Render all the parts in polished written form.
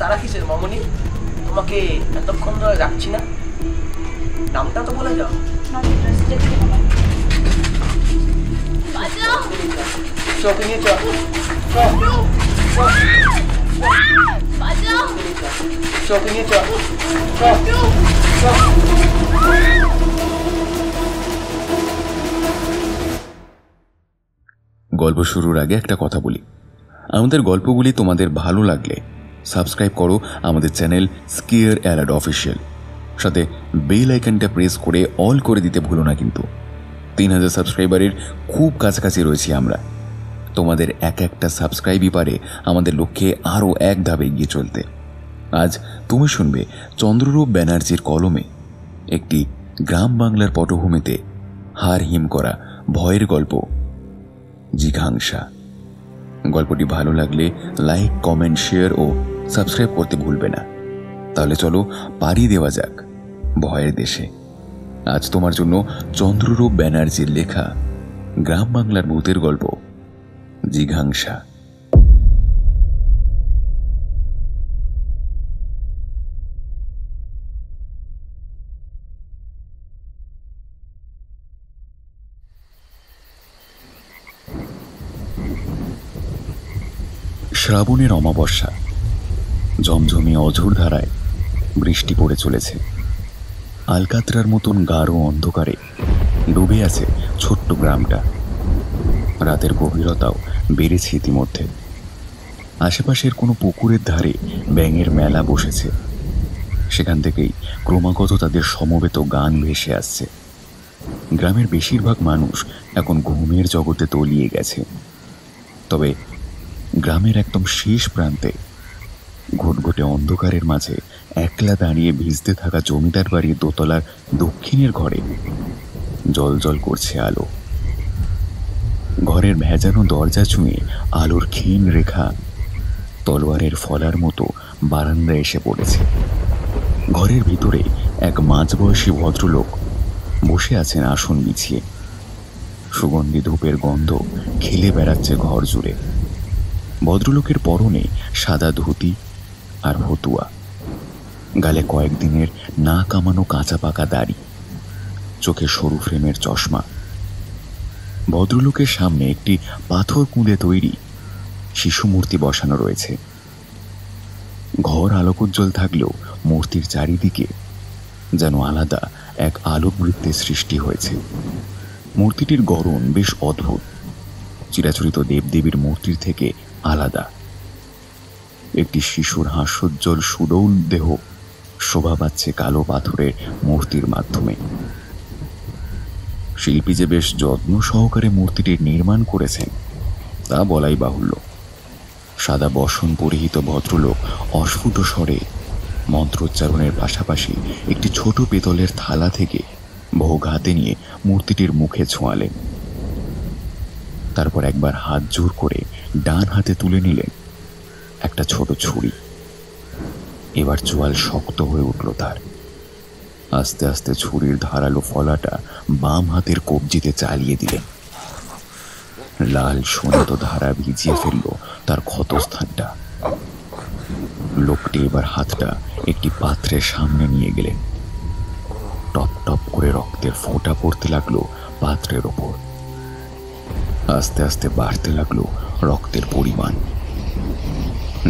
তারা কিসের মামনি? তোমাকে এতক্ষণ ধরে রাখছি না, নামটা তো বলে যাও। চোখ নিয়ে চল, চোখ নিয়ে চল। গল্প শুরুর আগে একটা কথা বলি, আমাদের গল্পগুলি তোমাদের ভালো লাগলে সাবস্ক্রাইব করো আমাদের চ্যানেল স্কেয়ার অ্যালার্ট অফিসিয়াল, সাথে বেল আইকনটা প্রেস করে অল করে দিতে ভুলো না। কিন্তু 3000 সাবস্ক্রাইবারের খুব কাছাকাছি রয়েছি আমরা। তোমাদের এক একটা সাবস্ক্রাইবই পারে আমাদের লক্ষ্যে আরও এক ধাপ এগিয়ে চলতে। আজ তুমি শুনবে চন্দ্ররূপ ব্যানার্জির কলমে একটি গ্রাম বাংলার পটভূমিতে হার হিম করা ভয়ের গল্প, জিঘাংসা। গল্পটি ভালো লাগলে লাইক, কমেন্ট, শেয়ার ও সাবস্ক্রাইব করতে ভুলবে না। তাহলে চলো পাড়ি দেওয়া যাক ভয়ের দেশে। আজ তোমার জন্য চন্দ্ররূপ ব্যানার্জির লেখা গ্রাম বাংলার ভূতের গল্প, জিঘাংসা। শ্রাবণের অমাবস্যা, জমজমে অঝোর ধারায় বৃষ্টি পড়ে চলেছে। আলকাতরার মতন গাঢ় অন্ধকারে ডুবে আছে ছোট্ট গ্রামটা। রাতের গভীরতাও বেড়েছে ইতিমধ্যে। আশেপাশের কোনো পুকুরের ধারে ব্যাঙের মেলা বসেছে, সেখান থেকেই ক্রমাগত তাদের সমবেত গান ভেসে আসছে। গ্রামের বেশিরভাগ মানুষ এখন ঘুমের জগতে তলিয়ে গেছে। তবে গ্রামের একদম শেষ প্রান্তে ঘুটঘুটে অন্ধকারের মাঝে একলা দাঁড়িয়ে ভিজতে থাকা জমিদার বাড়ির দোতলার দক্ষিণের ঘরে জল করছে আলো। ঘরের ভেজানো দরজা ছুঁয়ে আলোর ক্ষীণ রেখা তলোয়ারের ফলার মতো বারান্দায় এসে পড়েছে। ঘরের ভিতরে এক মাঝবয়সী ভদ্রলোক বসে আছেন আসন বিছিয়ে। সুগন্ধি ধূপের গন্ধ খেলে বেড়াচ্ছে ঘর জুড়ে। ভদ্রলোকের পরনে সাদা ধুতি আর ফতুয়া, গালে কয়েকদিনের না কামানো কাঁচা পাকা দাড়ি, চোখে সরু ফ্রেমের চশমা। ভদ্রলোকের সামনে একটি পাথর কুঁদে তৈরি শিশু মূর্তি বসানো রয়েছে। ঘর আলোকোজ্জ্বল থাকলেও মূর্তির চারিদিকে যেন আলাদা এক আলোকবৃত্তের সৃষ্টি হয়েছে। মূর্তিটির গড়ন বেশ অদ্ভুত, চিরাচরিত দেবদেবীর মূর্তির থেকে আলাদা। একটি শিশুর হাস্যোজ্জ্বল সুডৌল দেহ শোভা পাচ্ছে কালো পাথরের মূর্তির মাধ্যমে। শিল্পী যে বেশ যত্ন সহকারে মূর্তিটির নির্মাণ করেছেন তা বলাই বাহুল্য। সাদা বসন পরিহিত ভদ্রলোক অস্ফুট স্বরে মন্ত্রোচ্চারণের পাশাপাশি একটি ছোট পেতলের থালা থেকে ভোগ হাতে নিয়ে মূর্তিটির মুখে ছোঁয়ালেন। তারপর একবার হাত জোর করে ডান হাতে তুলে নিলেন একটা ছোট ছুরি। এবার চোয়াল শক্ত হয়ে উঠল তার। আস্তে আস্তে ছুরির ধারালো ফলাটা বাম হাতের কবজিতে চালিয়ে দিলেন। লাল সোনাত ধারা ভিজিয়ে ফেলল তার ক্ষতস্থানটা। লোকটি এবার হাতটা একটি পাত্রের সামনে নিয়ে গেলেন। টপ টপ করে রক্তের ফোঁটা পড়তে লাগলো পাত্রের ওপর। আস্তে আস্তে বাড়তে লাগলো রক্তের পরিমাণ।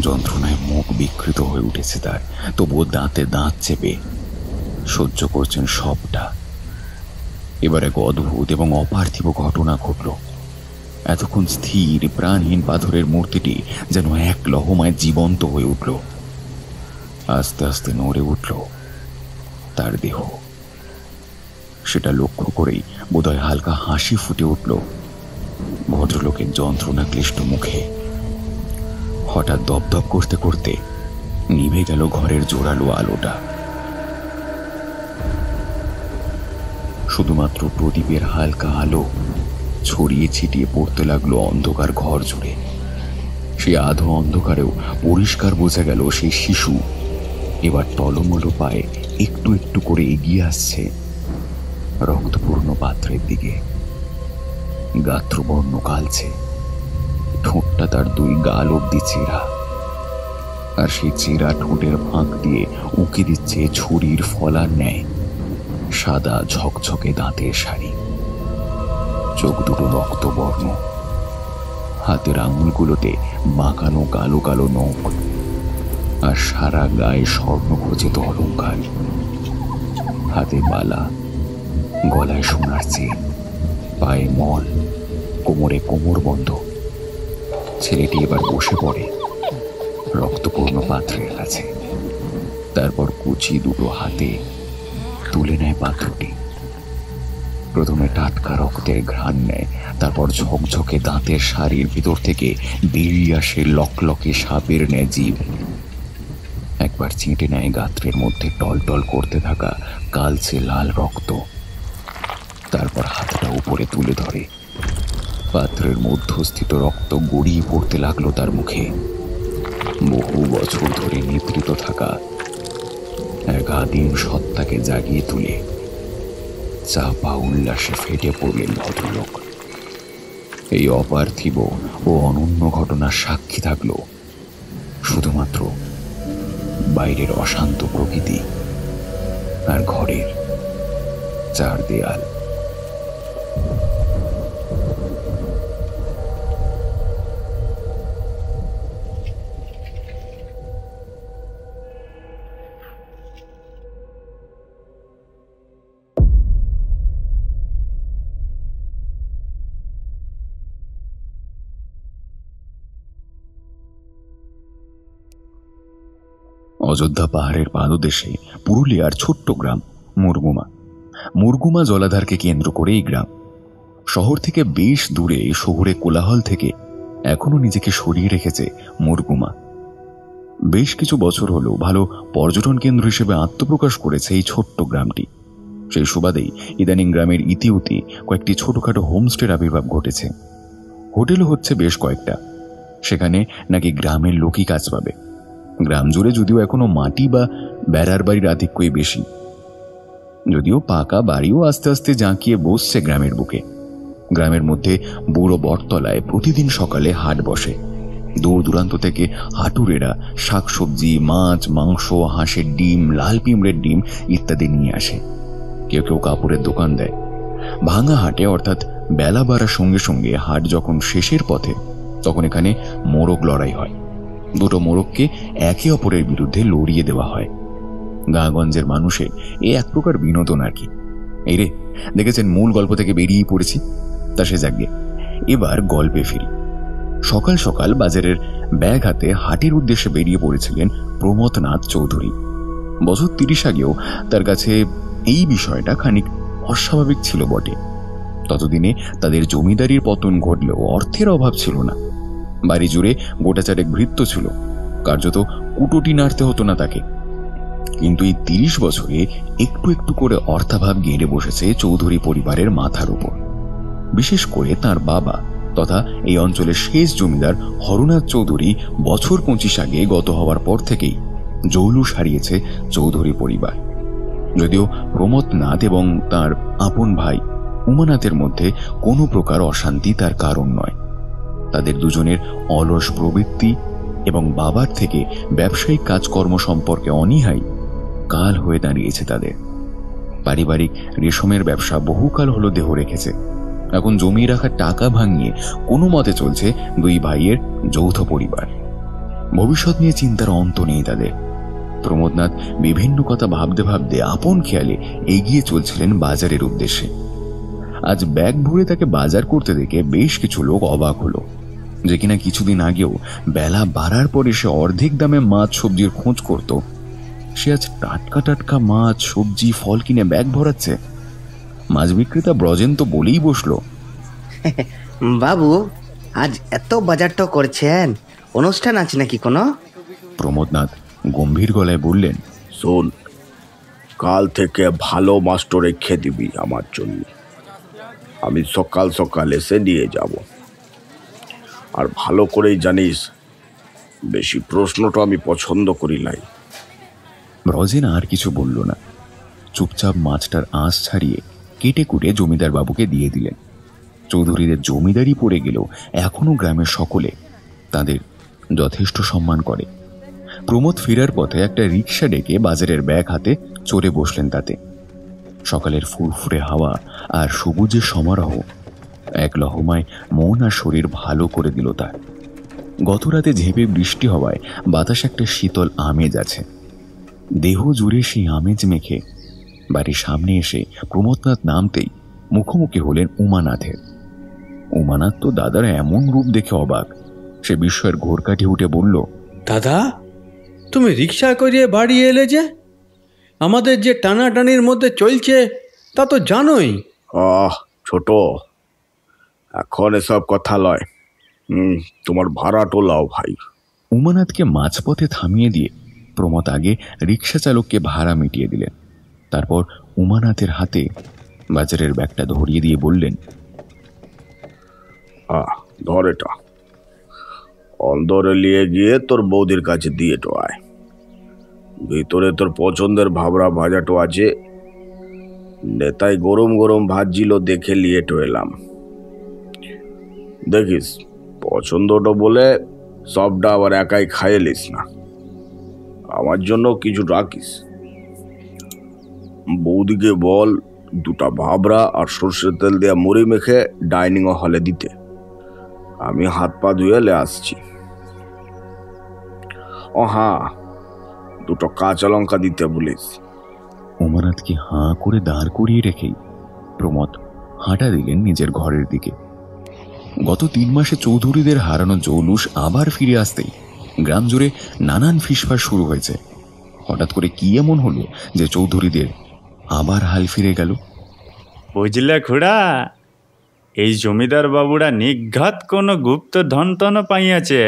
যন্ত্রণায় মুখ বিকৃত হয়ে উঠেছে তার, তবুও দাঁতে দাঁত চেপে সহ্য করছেন সবটা। এবার এক অদ্ভুত এবং অপার্থিব ঘটনা ঘটল। এতক্ষণ স্থির প্রাণহীন পাথরের মূর্তিটি যেন এক লহমায় জীবন্ত হয়ে উঠল। আস্তে আস্তে নড়ে উঠল তার দেহ। সেটা লক্ষ্য করেই বোধহয় হালকা হাসি ফুটে উঠল ভদ্রলোকের যন্ত্রণা ক্লিষ্ট মুখে। হঠাৎ দপদপ করতে করতে নিভে গেল ঘরের জোরালো আলোটা। শুধুমাত্র প্রদীপের হালকা আলো ছড়িয়ে ছিটিয়ে পড়তে লাগলো অন্ধকার ঘর জুড়ে। সেই আধো অন্ধকারেও পরিষ্কার বোঝা গেল সেই শিশু এবার টলমলো পায়ে একটু একটু করে এগিয়ে আসছে রক্তপূর্ণ পাত্রের দিকে। গাত্রবর্ণ কালছে, ঠোঁটটা তার দুই গাল অব্দি চেরা। আর সেই চেরা ঠোঁটের ফাঁক দিয়ে উঁকি দিচ্ছে ছুরির ফলার ন্যায় সাদা ঝকঝকে দাঁতের শাড়ি। চোখ দুটো রক্তবর্ণ, হাতের আঙুলগুলোতে বাঁকানো কালো কালো নখ, আর সারা গায়ে স্বর্ণ খচিত অলঙ্কার। হাতে বালা, গলায় সোনার চেন, পায়ে মল, কোমরে কোমর বন্ধ। ছেলেটি এবার বসে পড়ে রক্তপূর্ণ পাত্রের কাছে। তারপর কুচি দুটো হাতে তুলে নেয় পাত্রটি। প্রথমে টাটকা রক্তের ঘ্রাণ নেয়, তারপর ঝকঝকে দাঁতের শাড়ির ভিতর থেকে বেরিয়ে আসে লকলকে সাপের ন্যায় জীব। একবার চেটে নেয় গাত্রের মধ্যে টলটল করতে থাকা কালচে লাল রক্ত। তারপর হাতটা উপরে তুলে ধরে। পাত্রের মধ্যস্থিত রক্ত গড়িয়ে পড়তে লাগলো তার মুখে। বহু বছর ধরে নিদ্রিত থাকা এক আদিম সত্তাকে জাগিয়ে তুলে চাপা উল্লাসে ফেটে পড়লেন ভদ্রলোক। এই অপার্থিব ও অনন্য ঘটনার সাক্ষী থাকল শুধুমাত্র বাইরের অশান্ত প্রকৃতি আর ঘরের চার দেয়াল। অযোধ্যা পাহাড়ের পাদদেশে পুরুলিয়ার ছোট্ট গ্রাম মুরগুমা। মুরগুমা জলাধারকে কেন্দ্র করে এই গ্রাম। শহর থেকে বেশ দূরে, শহুরে কোলাহল থেকে এখনো নিজেকে সরিয়ে রেখেছে মুরগুমা। বেশ কিছু বছর হলো ভালো পর্যটন কেন্দ্র হিসেবে আত্মপ্রকাশ করেছে এই ছোট্ট গ্রামটি। সেই সুবাদেই ইদানিং গ্রামের ইতিউতি কয়েকটি ছোটখাটো হোমস্টের আবির্ভাব ঘটেছে। হোটেলও হচ্ছে বেশ কয়েকটা। সেখানে নাকি গ্রামের লোকই কাজ পাবে। গ্রাম জুড়ে যদিও এখনো মাটি বা বেড়ার বাড়ির আধিক্যই বেশি, যদিও পাকা বাড়িও আস্তে আস্তে জাঁকিয়ে বসছে গ্রামের বুকে। গ্রামের মধ্যে বুড়ো বটতলায় প্রতিদিন সকালে হাট বসে। দূর দূরান্ত থেকে হাটুরেরা শাকসবজি, মাছ, মাংস, হাঁসের ডিম, লাল পিঁমড়ের ডিম ইত্যাদি নিয়ে আসে। কেউ কেউ কাপড়ের দোকান দেয়। ভাঙা হাটে অর্থাৎ বেলা বাড়ার সঙ্গে সঙ্গে হাট যখন শেষের পথে, তখন এখানে মোরগ লড়াই হয়। দুটো মোরগকে একে অপরের বিরুদ্ধে লড়িয়ে দেওয়া হয়। গাঁগঞ্জের মানুষের এ এক প্রকার বিনোদন আর কি। এই রে, দেখেছেন, মূল গল্প থেকে বেরিয়ে পড়েছি। তা সে যাগে, এবার গল্পে ফিরি। সকাল সকাল বাজারের ব্যাগ হাতে হাটের উদ্দেশ্যে বেরিয়ে পড়েছিলেন প্রমথনাথ চৌধুরী। বছর 30 আগেও তার কাছে এই বিষয়টা খানিক অস্বাভাবিক ছিল বটে। ততদিনে তাদের জমিদারির পতন ঘটলেও অর্থের অভাব ছিল না। বাড়ি জুড়ে গোটা চারেক ভৃত্য ছিল, কার্যত কুটোটি নাড়তে হতো না তাকে। কিন্তু এই 30 বছরে একটু একটু করে অর্থাভাব গেড়ে বসেছে চৌধুরী পরিবারের মাথার উপর। বিশেষ করে তার বাবা তথা এই অঞ্চলের শেষ জমিদার হরনাথ চৌধুরী বছর 25 আগে গত হওয়ার পর থেকেই জৌলুস হারিয়েছে চৌধুরী পরিবার। যদিও প্রমথনাথ এবং তার আপন ভাই উমানাথের মধ্যে কোনো প্রকার অশান্তি তার কারণ নয়। তাদের দুজনের অলস প্রবৃত্তি এবং বাবার থেকে ব্যবসায়িক কাজকর্ম সম্পর্কে অনীহাই কাল হয়ে দাঁড়িয়েছে তাদের। পারিবারিক রেশমের ব্যবসা বহুকাল হলো দেহ রেখেছে। এখন জমিয়ে রাখা টাকা ভাঙিয়ে কোনো মতে চলছে দুই ভাইয়ের যৌথ পরিবার। ভবিষ্যৎ নিয়ে চিন্তার অন্ত নেই তাদের। প্রমথনাথ বিভিন্ন কথা ভাবতে ভাবতে আপন খেয়ালে এগিয়ে চলছিলেন বাজারের উদ্দেশ্যে। আজ ব্যাগ ভরে তাকে বাজার করতে দেখে বেশ কিছু লোক অবাক হলো যে কিনা কিছুদিন আগেও বেলা বাড়ার পরে সে অর্ধেক দামে মাছ সবজির খোঁজ করত, সে আজ টাটকা টাটকা মাছ, সবজি, ফল কিনে ব্যাগ ভরাচ্ছে। মাছ বিক্রেতা ব্রজেন তো বলেই বসলো, বাবু, আজ এত বাজারটা করছেন, অনুষ্ঠান আছে নাকি কোনো? প্রমথনাথ গম্ভীর গলায় বললেন, শোন, কাল থেকে ভালো মাস্টার রেখে দিবি আমার জন্য। আমি সকাল সকাল এসে নিয়ে যাব। আর ভালো করেই জানিস, বেশি প্রশ্নটা আমি পছন্দ করি নাই। ব্রজেন আর কিছু বলল না। চুপচাপ মাছটার আঁশ ছাড়িয়ে কেটে কুটে জমিদার বাবুকে দিয়ে দিলেন। চৌধুরীদের জমিদারি পড়ে গেলেও এখনো গ্রামের সকলে তাদের যথেষ্ট সম্মান করে। প্রমোদ ফেরার পথে একটা রিক্সা ডেকে বাজারের ব্যাগ হাতে চড়ে বসলেন তাতে। সকালের ফুরফুরে হাওয়া আর সবুজের সমারোহ এক লহমায় মন আর শরীর ভালো করে দিল তার। গত রাতে ঝেঁপে বৃষ্টি হওয়ায় বাতাস একটা শীতল আমেজ আছে। দেহ জুড়ে সেই আমেজ মেখে বাড়ির সামনে এসে প্রমোদনাথ নামতেই মুখোমুখি হলেন উমানাথের। উমানাথ তো দাদার এমন রূপ দেখে অবাক। সে বিস্ময়ের ঘোর কাটিয়ে উঠে বলল, দাদা, তুমি রিক্সা করিয়ে বাড়ি এলে যে? আমাদের যে টানাটানির মধ্যে চলছে তা তো জানোই। ছোট, এখন এসব কথা লয়। তোমার ভাড়া টোলাও ভাই। উমানাথকে মাঝপথে থামিয়ে দিয়ে প্রমোদ আগে রিক্সা চালককে ভাড়া মিটিয়ে দিলেন। তারপর উমানাথের হাতে বাজারের ব্যাগটা ধরিয়ে দিয়ে বললেন, ধর এটা, অন্দরে নিয়ে গিয়ে তোর বৌদির কাছে দিয়ে তো আয়। ভিতরে তোর পছন্দের ভাবরা ভাজাটো আছে। নেতাই গরম গরম ভাজছিল দেখে নিয়ে তো এলাম। দেখিস পছন্দটা বলে সবটা আবার একাই খাইয়ে লিস না, আমার জন্য কিছু রাখিস। বৌদিকে বল দুটা ভাবরা আর সর্ষের তেল দেওয়া মুড়ি মেখে ডাইনিং হলে দিতে। আমি হাত পা ধুয়ে লে আসছি। হ্যাঁ, দুটো কাঁচা লঙ্কা দিতে বলিস। উমানাথকে হাঁ করে দাঁড় করিয়ে রেখেই প্রমোদ হাঁটা দিলেন নিজের ঘরের দিকে। গত 3 মাসে চৌধুরীদের হারানো জৌলুস আবার ফিরে আসতেই গ্রাম জুড়ে নানান ফিসফাস শুরু হয়েছে। হঠাৎ করে কি এমন হলো যে চৌধুরীদের আবার হাল ফিরে গেল? বুঝলে খুড়া, এই জমিদার বাবুরা নিঘাত কোনো গুপ্ত ধনতন পাইয়াছে।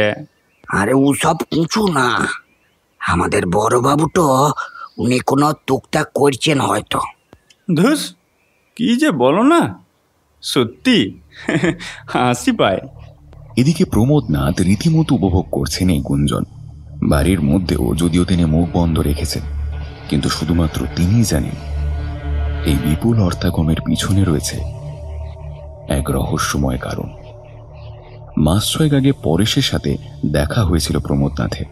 আরে ওসব কিছু না, আমাদের বড় বাবু তো উনি কোনো টুকটাক করছেন হয়তো। ধুস, কি যে বলো না, সত্যি হাসি পায়। এদিকে প্রমোদনাথ রীতিমতো উপভোগ করছেন এই গুঞ্জন। বাড়ির মধ্যেও যদিও তিনি মুখ বন্ধ রেখেছেন, কিন্তু শুধুমাত্র তিনিই জানেন এই বিপুল অর্থাগমের পিছনে রয়েছে এক রহস্যময় কারণ। মাস 6 আগে পরেশের সাথে দেখা হয়েছিল প্রমোদনাথের।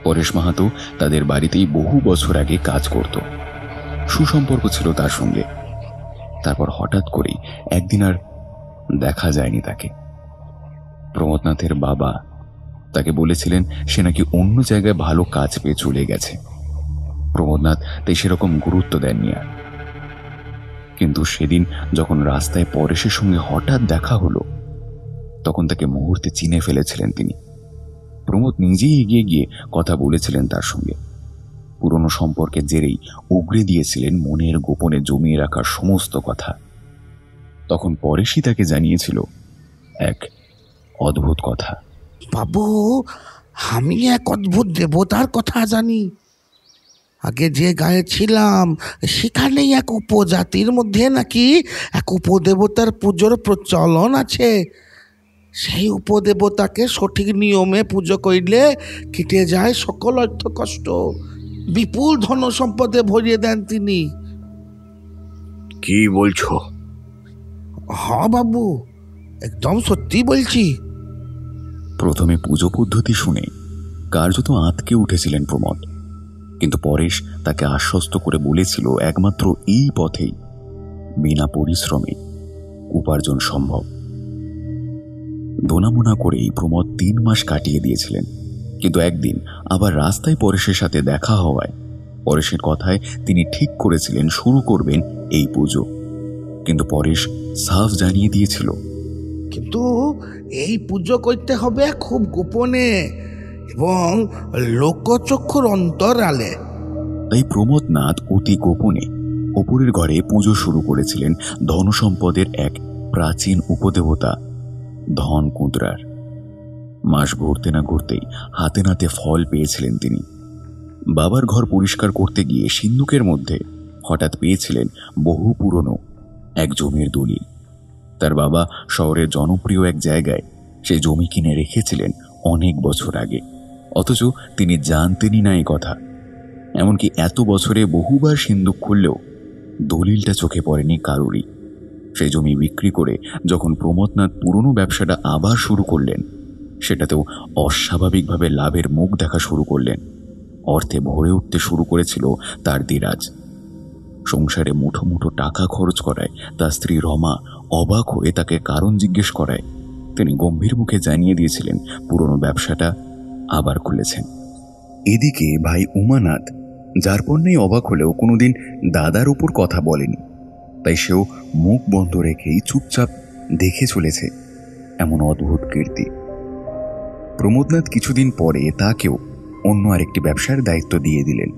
পরেশ মাহাতো তাদের বাড়িতেই বহু বছর আগে কাজ করত, সুসম্পর্ক ছিল তার সঙ্গে। তারপর হঠাৎ করেই একদিন আর দেখা যায়নি তাকে। প্রমোদনাথের বাবা তাকে বলেছিলেন সে নাকি অন্য জায়গায় ভালো কাজ পেয়ে চলে গেছে। প্রমোদনাথ তাই সেরকম গুরুত্ব দেননি আর। কিন্তু সেদিন যখন রাস্তায় পরেশের সঙ্গে হঠাৎ দেখা হলো, তখন তাকে মুহূর্তে চিনে ফেলেছিলেন তিনি। প্রমোদ নিজেই এগিয়ে গিয়ে কথা বলেছিলেন তার সঙ্গে। পুরনো সম্পর্কের জেরেই উগরে দিয়েছিলেন মনের গোপনে জমিয়ে রাখা সমস্ত কথা। তখন পরেশই তাকে জানিয়েছিল এক অদ্ভুত কথা। বাবু, আমি এক অদ্ভুত দেবতার কথা জানি। আগে যে গায়ে ছিলাম সেখানেই এক উপজাতির মধ্যে নাকি এক উপদেবতার পুজোর প্রচলন আছে। সেই উপদেবতাকে সঠিক নিয়মে পুজো করলে কেটে যায় সকল অর্থ কষ্ট, বিপুল ধন সম্পদে ভরিয়ে দেন তিনি। কি বলছো? হ্যাঁ বাবু, একদম সত্যি বলছি। প্রথমে পুজো পদ্ধতি শুনে কার্যত আঁতকে উঠেছিলেন প্রমোদ, কিন্তু পরেশ তাকে আশ্বস্ত করে বলেছিল একমাত্র এই পথেই বিনা পরিশ্রমে উপার্জন সম্ভব। দোনামোনা করেই প্রমোদ 3 মাস কাটিয়ে দিয়েছিলেন। কিন্তু একদিন আবার রাস্তায় পরেশের সাথে দেখা হওয়ায় পরেশের কথায় তিনি ঠিক করেছিলেন শুরু করবেন এই পুজো। কিন্তু পরেশ সাফ জানিয়ে দিয়েছিল, কিন্তু এই পুজো করতে হবে খুব গোপনে এবং লোকচক্ষুর অন্তরালে। তাই প্রমোদনাথ অতি গোপনে ওপরের ঘরে পুজো শুরু করেছিলেন ধনসম্পদের এক প্রাচীন উপদেবতা ধনকুঁদরার। মাস ঘুরতে না ঘুরতেই হাতে নাতে ফল পেয়েছিলেন তিনি। বাবার ঘর পরিষ্কার করতে গিয়ে সিন্ধুকের মধ্যে হঠাৎ পেয়েছিলেন বহু পুরনো এক জমির দলিল। তার বাবা শহরের জনপ্রিয় এক জায়গায় সেই জমি কিনে রেখেছিলেন অনেক বছর আগে, অথচ তিনি জানতেনই না এই কথা। এমনকি এত বছরে বহুবার সিন্ধুক খুললেও দলিলটা চোখে পড়েনি কারোরই। সেই জমি বিক্রি করে যখন প্রমোদনাথ পুরনো ব্যবসাটা আবার শুরু করলেন, সেটাতেও অস্বাভাবিকভাবে লাভের মুখ দেখা শুরু করলেন। অর্থে ভরে উঠতে শুরু করেছিল তার দিরাজ। সংসারে মুঠো মুঠো টাকা খরচ করায় তার স্ত্রী রমা অবাক হয়ে তাকে কারণ জিজ্ঞেস করায় তিনি গম্ভীর মুখে জানিয়ে দিয়েছিলেন পুরনো ব্যবসাটা আবার খুলেছেন। এদিকে ভাই উমানাথ যার পণ্যেই অবাক হলেও কোনোদিন দাদার উপর কথা বলেনি, তাই সেও মুখ বন্ধ রেখেই চুপচাপ দেখে চলেছে এমন অদ্ভুত কীর্তি। প্রমোদনাথ কিছুদিন পরে তাকেও অন্য আরেকটি ব্যবসার দায়িত্ব দিয়ে দিলেন।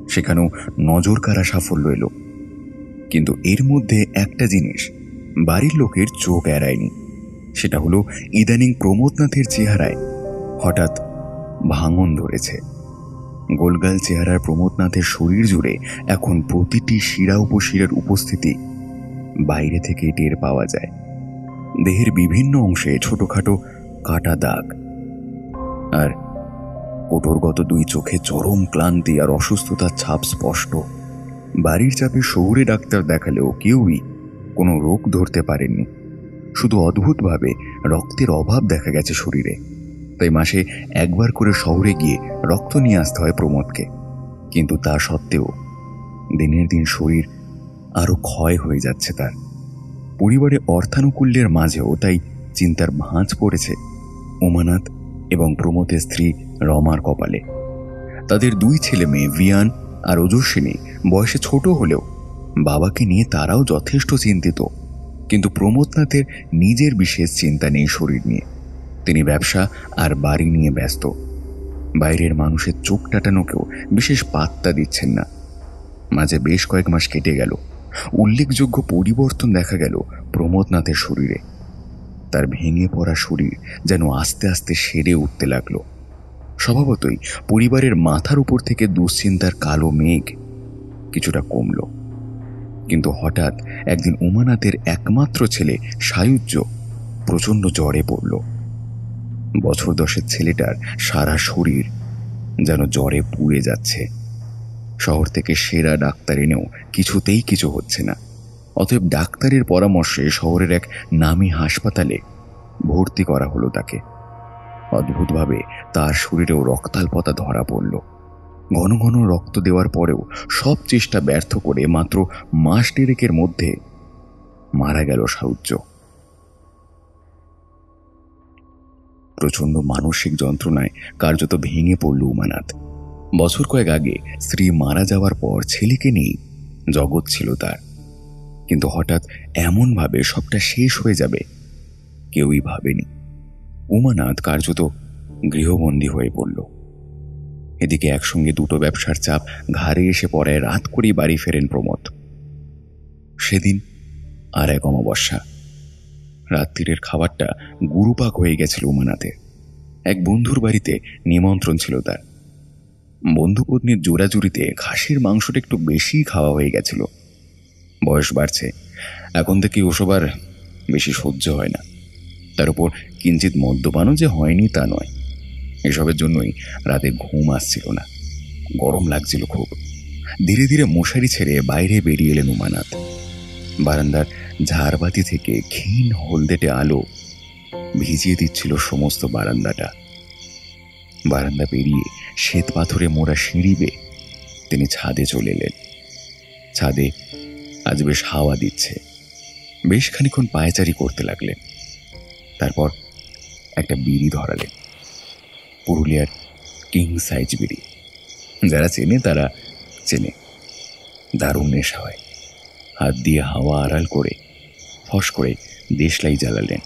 সেখানেও নজর কাড়া সাফল্য এলো। কিন্তু এর মধ্যে একটা জিনিস বাড়ির লোকের চোখ এড়ায়নি, সেটা হলো ইদানিং প্রমোদনাথের চেহারায় হঠাৎ ভাঙন ধরেছে। গোলগাল চেহারার প্রমোদনাথের শরীর জুড়ে এখন প্রতিটি শিরা উপশিরার উপস্থিতি বাইরে থেকে টের পাওয়া যায়। দেহের বিভিন্ন অংশে ছোটখাটো কাটা দাগ, আর কোটরগত দুই চোখে চরম ক্লান্তি আর অসুস্থতার ছাপ স্পষ্ট। বাড়ির চাপে শহুরে ডাক্তার দেখালেও কেউই কোনো রোগ ধরতে পারেননি। শুধু অদ্ভুতভাবে রক্তের অভাব দেখা গেছে শরীরে। তাই মাসে একবার করে শহরে গিয়ে রক্ত নিয়ে আসতে হয় প্রমোদকে। কিন্তু তা সত্ত্বেও দিনের দিন শরীর আরো ক্ষয় হয়ে যাচ্ছে তার। পরিবারে অর্থানুকূল্যের মাঝেও তাই চিন্তার ভাঁজ পড়েছে উমানাথ এবং প্রমোদের স্ত্রী রমার কপালে। তাদের দুই ছেলে মেয়ে ভিয়ান আর ওজস্বিনী বয়সে ছোট হলেও বাবাকে নিয়ে তারাও যথেষ্ট চিন্তিত। কিন্তু প্রমোদনাথের নিজের বিশেষ চিন্তা নেই শরীর নিয়ে। তিনি ব্যবসা আর বাড়ি নিয়ে ব্যস্ত। বাইরের মানুষের চোখ টাটানোকেও বিশেষ পাত্তা দিচ্ছেন না। মাঝে বেশ কয়েক মাস কেটে গেল। উল্লেখযোগ্য পরিবর্তন দেখা গেল প্রমোদনাথের শরীরে। তার ভেঙে পড়া শরীর যেন আস্তে আস্তে সেরে উঠতে লাগলো। স্বভাবতই পরিবারের মাথার উপর থেকে দুশ্চিন্তার কালো মেঘ কিছুটা কমল। কিন্তু হঠাৎ একদিন উমানাথের একমাত্র ছেলে সায়ুজ্য প্রচণ্ড জ্বরে পড়ল। বছর 10-এর ছেলেটার সারা শরীর যেন জ্বরে পুড়ে যাচ্ছে। শহর থেকে সেরা ডাক্তার এনেও কিছুতেই কিছু হচ্ছে না। অতএব ডাক্তারের পরামর্শে শহরের এক নামী হাসপাতালে ভর্তি করা হলো তাকে। অদ্ভুতভাবে তার শরীরেও রক্তাল্পতা ধরা পড়ল। ঘন ঘন রক্ত দেওয়ার পরেও সব চেষ্টা ব্যর্থ করে মাত্র মাস 1.5-এর মধ্যে মারা গেল সায়ুজ্য। প্রচণ্ড মানসিক যন্ত্রণায় কার্যত ভেঙে পড়ল উমানাথ। বছর কয়েক আগে স্ত্রী মারা যাওয়ার পর ছেলেকে নিয়ে জগৎ ছিল তার। কিন্তু হঠাৎ এমনভাবে সবটা শেষ হয়ে যাবে কেউই ভাবেনি। উমানাথ কার্যত গৃহবন্দী হয়ে পড়ল। এদিকে একসঙ্গে দুটো ব্যবসার চাপ ঘাড়ে এসে পড়ায় রাত করেই বাড়ি ফেরেন প্রমোদ। সেদিন আর এক অমাবস্যা। রাত্রিরের খাবারটা গুরুপাক হয়ে গেছিল উমানাথের। এক বন্ধুর বাড়িতে নিমন্ত্রণ ছিল তার। বন্ধুপত্নীর জোড়াজুড়িতে খাসির মাংসটা একটু বেশি খাওয়া হয়ে গেছিল। বয়স বাড়ছে, এখন থেকে ওসব আর বেশি সহ্য হয় না। তার উপর কিঞ্চিত মদ্যপানও যে হয়নি তা নয়। এসবের জন্যই রাতে ঘুম আসছিল না, গরম লাগছিল খুব। ধীরে ধীরে মশারি ছেড়ে বাইরে বেরিয়ে এলেন উমানাথ। বারান্দার ঝাড়বাতি থেকে ক্ষীণ হলদেটে আলো ভিজিয়ে দিচ্ছিল সমস্ত বারান্দাটা। বারান্দা পেরিয়ে শ্বেত পাথরে মোড়া সিঁড়ি বেয়ে তিনি ছাদে চলে এলেন। ছাদে আজ বেশ হাওয়া দিচ্ছে। বেশ খানিক্ষণ পায়চারি করতে লাগলেন। তারপর একটা বিড়ি ধরালেন, পুরুলিয়ার কিং সাইজ বিড়ি। যারা চেনে তারা চেনে, দারুণ নেশা হয়। হাত দিয়ে হাওয়া আড়াল করে ফস করে দেশলাই জ্বালালেন।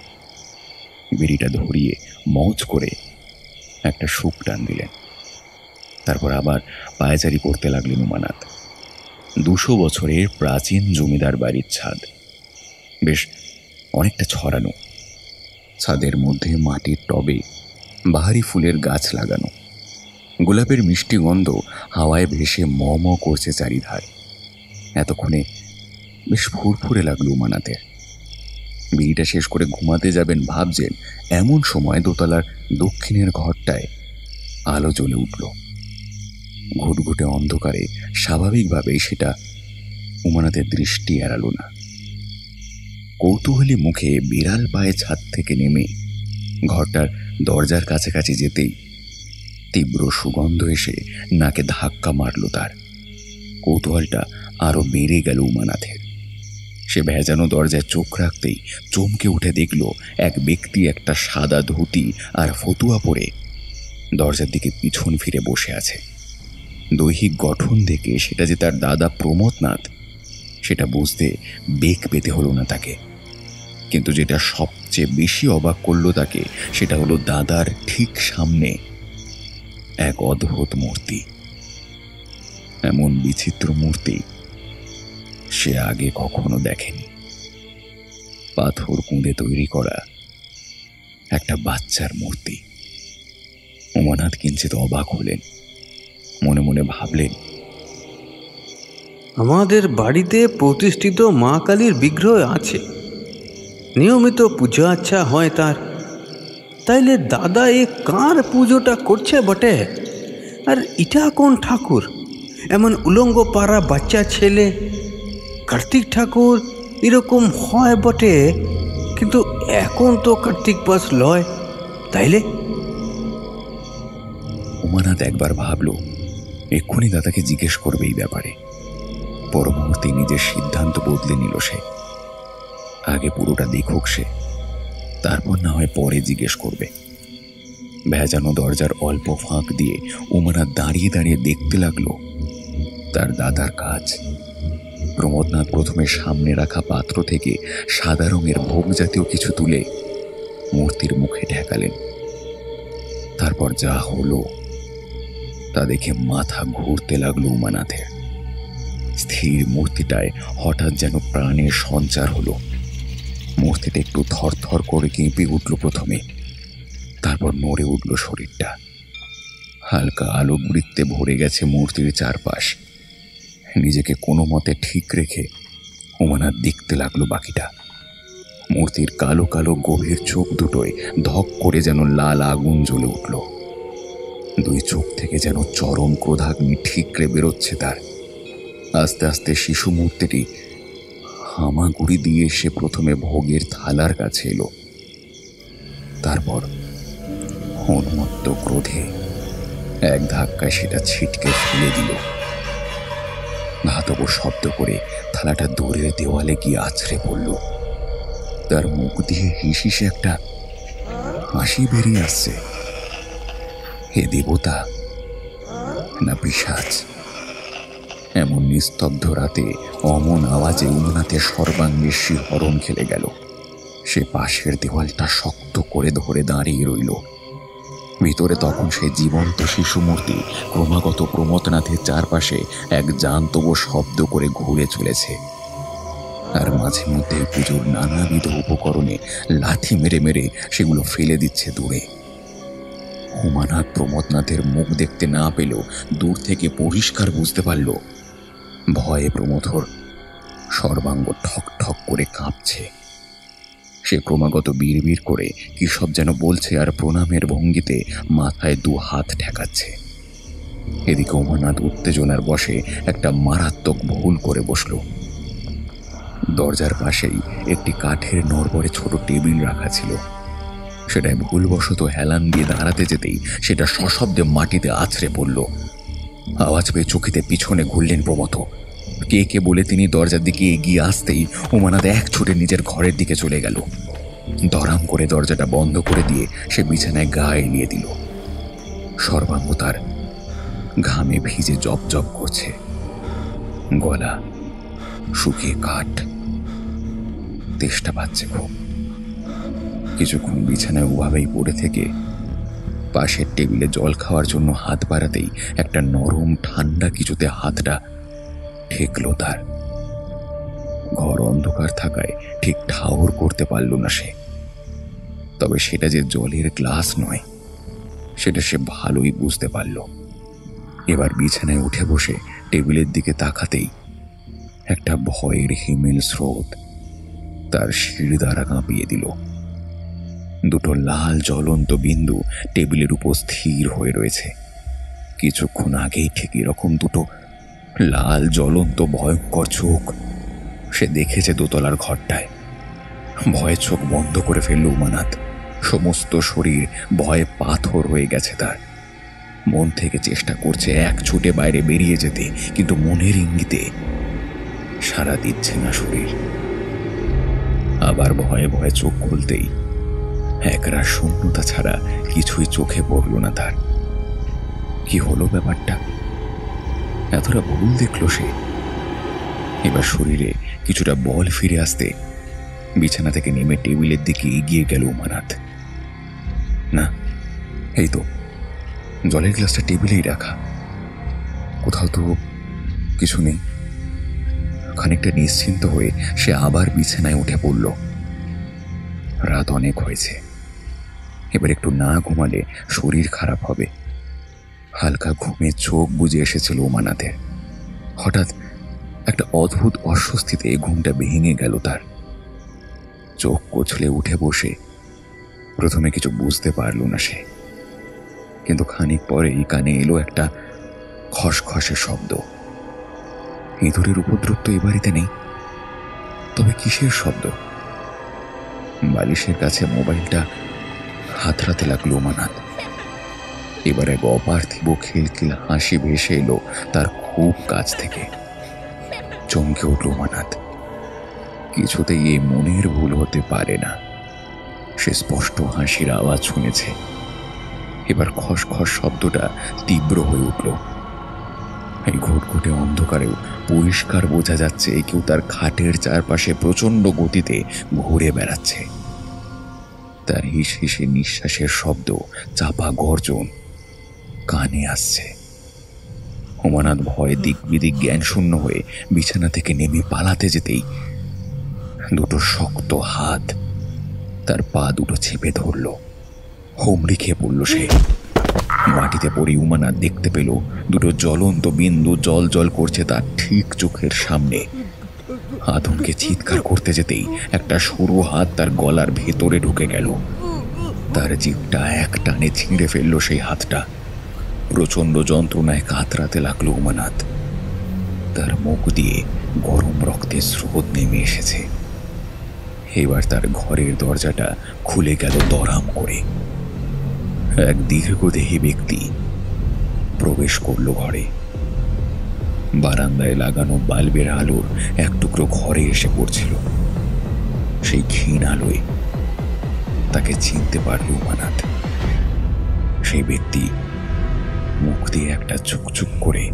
বিড়িটা ধরিয়ে মৌজ করে একটা সুপ টান দিলেন। তারপর আবার পায়চারি করতে লাগলেন উমানাথ। 200 বছরের প্রাচীন জমিদার বাড়ির ছাদ, বেশ অনেকটা ছড়ানো। ছাদের মধ্যে মাটির টবে বাহারি ফুলের গাছ লাগানো। গোলাপের মিষ্টি গন্ধ হাওয়ায় ভেসে ম ম করছে চারিধার। এতক্ষণে বেশ ফুরফুরে লাগলো উমানাথের। বিড়িটা শেষ করে ঘুমাতে যাবেন ভাবছেন, এমন সময় দোতলার দক্ষিণের ঘরটায় আলো জ্বলে উঠল। ঘুটঘুটে অন্ধকারে স্বাভাবিকভাবেই সেটা উমানাথের দৃষ্টি এড়ালো না। কৌতূহলী মুখে বিড়াল পায়ে ছাদ থেকে নেমে ঘরটার দরজার কাছাকাছি যেতেই তীব্র সুগন্ধ এসে নাকে ধাক্কা মারল তার। কৌতূহলটা আরো বেড়ে গেল উমানাথের। সে ভেজানো দরজায় চোখ রাখতেই চমকে উঠে দেখল এক ব্যক্তি একটা সাদা ধুতি আর ফতুয়া পরে দরজার দিকে পিছন ফিরে বসে আছে। দৈহিক গঠন দেখে সেটা যে তার দাদা প্রমথনাথ সেটা বুঝতে বেগ পেতে হলো না তাকে। কিন্তু যেটা সবচেয়ে বেশি অবাক করল তাকে সেটা হলো দাদার ঠিক সামনে এক অদ্ভুত মূর্তি। এমন বিচিত্র মূর্তি সে আগে কখনো দেখেনি। পাথর কুঁদে তৈরি করা একটা বাচ্চার মূর্তি। উমানাথ কিঞ্চিত অবাক হলেন, মনে মনে ভাবলেন, আমাদের বাড়িতে প্রতিষ্ঠিত মা কালীর বিগ্রহ আছে, নিয়মিত পূজা আচ্ছা হয় তার, তাইলে দাদা এ কার পুজোটা করছে বটে? আর এটা কোন ঠাকুর? এমন উলঙ্গ পাড়া বাচ্চা ছেলে। কার্তিক ঠাকুর এরকম হয় বটে, কিন্তু এখন তো কার্তিক মাস লয়, তাইলে? উমানাথ একবার ভাবল এক্ষুনি দাদাকে জিজ্ঞেস করবে এই ব্যাপারে। পর মুহূর্তে নিজের সিদ্ধান্ত বদলে নিল সে। আগে পুরোটা দেখুক সে, তারপর না হয় পরে জিজ্ঞেস করবে। ভেজানো দরজার অল্প ফাঁক দিয়ে উমানাথ দাঁড়িয়ে দাঁড়িয়ে দেখতে লাগলো তার দাদার কাজ। প্রমথনাথ প্রথমে সামনে রাখা পাত্র থেকে সাদা রঙের ভোগ জাতীয় কিছু তুলে মূর্তির মুখে ঠেকালেন। তারপর যা হলো তা দেখে মাথা ঘুরতে লাগলো উমানাথের। স্থির মূর্তিটায় হঠাৎ যেন প্রাণের সঞ্চার হলো। মূর্তিটা একটু থরথর করে কেঁপে উঠল প্রথমে, তারপর নড়ে উঠল শরীরটা। হালকা আলো বৃত্তে ভরে গেছে মূর্তির চারপাশ। নিজেকে কোনো মতে ঠিক রেখে উমানাথ দেখতে লাগলো বাকিটা। মূর্তির কালো কালো গভীর চোখ দুটোয় ধক করে যেন লাল আগুন জ্বলে উঠল। দুই চোখ থেকে যেন চরম ক্রোধাগ্নি ঠিকরে বেরোচ্ছে তার। আস্তে আস্তে শিশু মূর্তিটি হামাগুড়ি দিয়ে সে প্রথমে ভোগের থালার কাছে এলো, তারপর উন্মত্ত ক্রোধে এক ধাক্কায় সেটা ছিটকে ফেলে দিল। ধাতব শব্দ করে থালাটা দূরের দেওয়ালে গিয়ে আছড়ে পড়ল। তার মুখ দিয়ে হিসিসে একটা হাসি বেরিয়ে আসছে। হে দেবতা না পিশাচ? এমন নিস্তব্ধ রাতে অমন আওয়াজে উমানাথের সর্বাঙ্গে শিহরণ খেলে গেল। সে পাশের দেওয়ালটা শক্ত করে ধরে দাঁড়িয়ে রইল। ভিতরে তখন সেই জীবন্ত শিশু মূর্তি ক্রমাগত প্রমথনাথের চারপাশে এক জান্তব শব্দ করে ঘুরে চলেছে, আর মাঝে মধ্যে পুজোর নানাবিধ উপকরণে লাথি মেরে মেরে সেগুলো ফেলে দিচ্ছে দূরে। উমানাথ প্রমথনাথের মুখ দেখতে না পেলেও দূর থেকে পরিষ্কার বুঝতে পারল ভয়ে প্রমথর সর্বাঙ্গ ঠক ঠক করে কাঁপছে। সে ক্রমাগত বিড়বিড় করে কি সব যেন বলছে আর প্রণামের ভঙ্গিতে মাথায় দু হাত ঠেকাচ্ছে। এদিকে উমানাথ উত্তেজনার বশে একটা মারাত্মক ভুল করে বসল। দরজার পাশেই একটি কাঠের নড়বড়ে ছোট টেবিল রাখা ছিল। সেটাই ভুলবশত হেলান দিয়ে দাঁড়াতে যেতেই সেটা সশব্দে মাটিতে আছড়ে পড়ল। আওয়াজ পেয়ে চকিতে পিছনে ঘুরলেন প্রমথ। কে কে বলে তিনি দরজার দিকে এগিয়ে আসতেই উমানাথ এক ছুটে নিজের ঘরের দিকে চলে গেল। দরাম করে দরজাটা বন্ধ করে দিয়ে সে বিছানায় গা এলিয়ে দিল। সর্বাঙ্গ তার ঘামে ভিজে জপ জপ করছে, গলা শুকিয়ে কাঠ। তেষ্টা পাচ্ছে খুব। কিছুক্ষণ বিছানায় ওভাবেই পড়ে থেকে পাশের টেবিলে জল খাওয়ার জন্য হাত বাড়াতেই একটা নরম ঠান্ডা কিছুতে হাতটা ঠেকল তার। ঘর অন্ধকার থাকায় ঠিক ঠাউর করতে পারল না সে। তবে সেটা যে জলের গ্লাস নয় সেটা সে ভালোই বুঝতে পারল। এবার বিছানায় উঠে বসে টেবিলের দিকে তাকাতেই একটা ভয়ের হিমেল স্রোত তার শিরদাঁড়া কাঁপিয়ে দিল। দুটো লাল জ্বলন্ত বিন্দু টেবিলের উপর স্থির হয়ে রয়েছে। কিছুক্ষণ আগেই ঠিক এরকম দুটো লাল জ্বলন্ত ভয়ঙ্কর চোখ সে দেখেছে দোতলার ঘরটায়। ভয়ে চোখ বন্ধ করে ফেলল উমানাথ। সমস্ত শরীর ভয়ে পাথর হয়ে গেছে তার। মন থেকে চেষ্টা করছে এক ছুটে বাইরে বেরিয়ে যেতে, কিন্তু মনের ইঙ্গিতে সাড়া দিচ্ছে না শরীর। আবার ভয়ে ভয়ে চোখ খুলতেই একরাশ শূন্যতা ছাড়া কিছুই চোখে পড়ল না তার। কি হলো ব্যাপারটা? এতটা ভুল দেখল সে। এবার শরীরে কিছুটা বল ফিরে আসতে বিছানা থেকে নেমে টেবিলের দিকে এগিয়ে গেল উমানাথ। না, এই তো জলের গ্লাসটা টেবিলেই রাখা, কোথাও তো কিছু নেই। খানিকটা নিশ্চিন্ত হয়ে সে আবার বিছানায় উঠে পড়ল। রাত অনেক হয়েছে, এবার একটু না ঘুমালে শরীর খারাপ হবে। হালকা ঘুমে চোখ বুজে এসেছিল উমানাথের। হঠাৎ একটা অদ্ভুত অস্বস্তিতে ঘুমটা ভেঙে গেল তার। চোখ কচলে উঠে বসে প্রথমে কিছু বুঝতে পারল না সে, কিন্তু খানিক পরেই কানে এলো একটা খসখসে শব্দ। ইঁদুরের উপদ্রব তো এ বাড়িতে নেই, তবে কিসের শব্দ? বালিশের কাছে মোবাইলটা হাতড়াতে লাগলো উমানাথ। এবার এক অপার্থিব খিলখিল হাসি ভেসে এলো তার খুব কাছ থেকে। চমকে উঠল উমানাথ। কিছুতেই এ মনের ভুল হতে পারে না। সে স্পষ্ট হাসির আওয়াজ শুনেছে। এবার খসখস শব্দটা তীব্র হয়ে উঠল। এই ঘুটঘুটে অন্ধকারেও পরিষ্কার বোঝা যাচ্ছে কেউ তার খাটের চারপাশে প্রচন্ড গতিতে ঘুরে বেড়াচ্ছে। তার হিস হিসে নিঃশ্বাসের শব্দ, চাপা গর্জন কানে আসছে। উমানাথ ভয়ে দিক বিদিক জ্ঞান শূন্য হয়ে বিছানা থেকে নেমে পালাতে যেতেই দুটো শক্ত হাত তার পা দুটো চেপে ধরল। হুমড়ি খেয়ে পড়ল সে। মাটিতে পড়ে উমানাথ দেখতে পেল দুটো জ্বলন্ত বিন্দু জল জল করছে তার ঠিক চোখের সামনে। আতঙ্কে চিৎকার করতে যেতেই একটা সরু হাত তার গলার ভেতরে ঢুকে গেল। তার জিভটা এক টানে ছিঁড়ে ফেলল সেই হাতটা। প্রচন্ড যন্ত্রণায় কাতরাতে লাগলো উমানাথ। তার মুখ দিয়ে গরম রক্তের স্রোত নেমে এসেছে। এবার তার ঘরের দরজাটা খুলে গেল দরাম করে। এক দীর্ঘদেহী ব্যক্তি প্রবেশ করল ঘরে। বারান্দায় লাগানো বাল্বের আলোর এক টুকরো ঘরে এসে পড়ছিল। সেই ক্ষীণ আলোয় তাকে চিনতে পারল উমানাথ। সেই ব্যক্তি মুখ দিয়ে একটা চুকচুক করে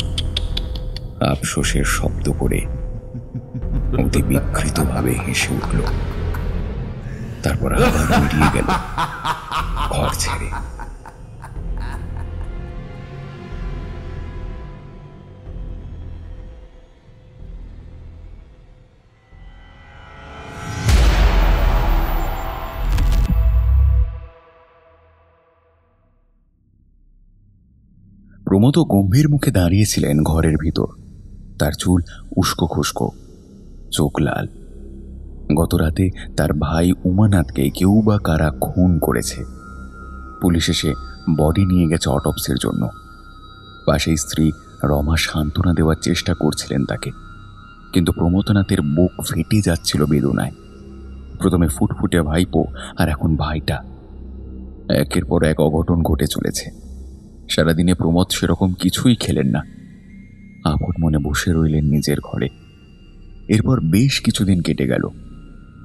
আফসোসের শব্দ করে অতি বিকৃতভাবে হেসে উঠল। তারপর আবার বেরিয়ে গেল ঘর ছেড়ে। প্রমোদ গম্ভীর মুখে দাঁড়িয়েছিলেন ঘরের ভিতর। তার চুল উস্কো খুস্কো, চোখ লাল। গত রাতে তার ভাই উমানাথকে কেউ বা কারা খুন করেছে। পুলিশ এসে বডি নিয়ে গেছে অটপসির জন্য। পাশে স্ত্রী রমা সান্ত্বনা দেওয়ার চেষ্টা করছিলেন তাকে, কিন্তু প্রমোদনাথের বুক ফেটে যাচ্ছিল বেদনায়। প্রথমে ফুটফুটে ভাইপো, আর এখন ভাইটা। একের পর এক অঘটন ঘটে চলেছে। সারাদিনে প্রমোদ সেরকম কিছুই খেলেন না। আপন মনে বসে রইলেন নিজের ঘরে। এরপর বেশ কিছুদিন কেটে গেল।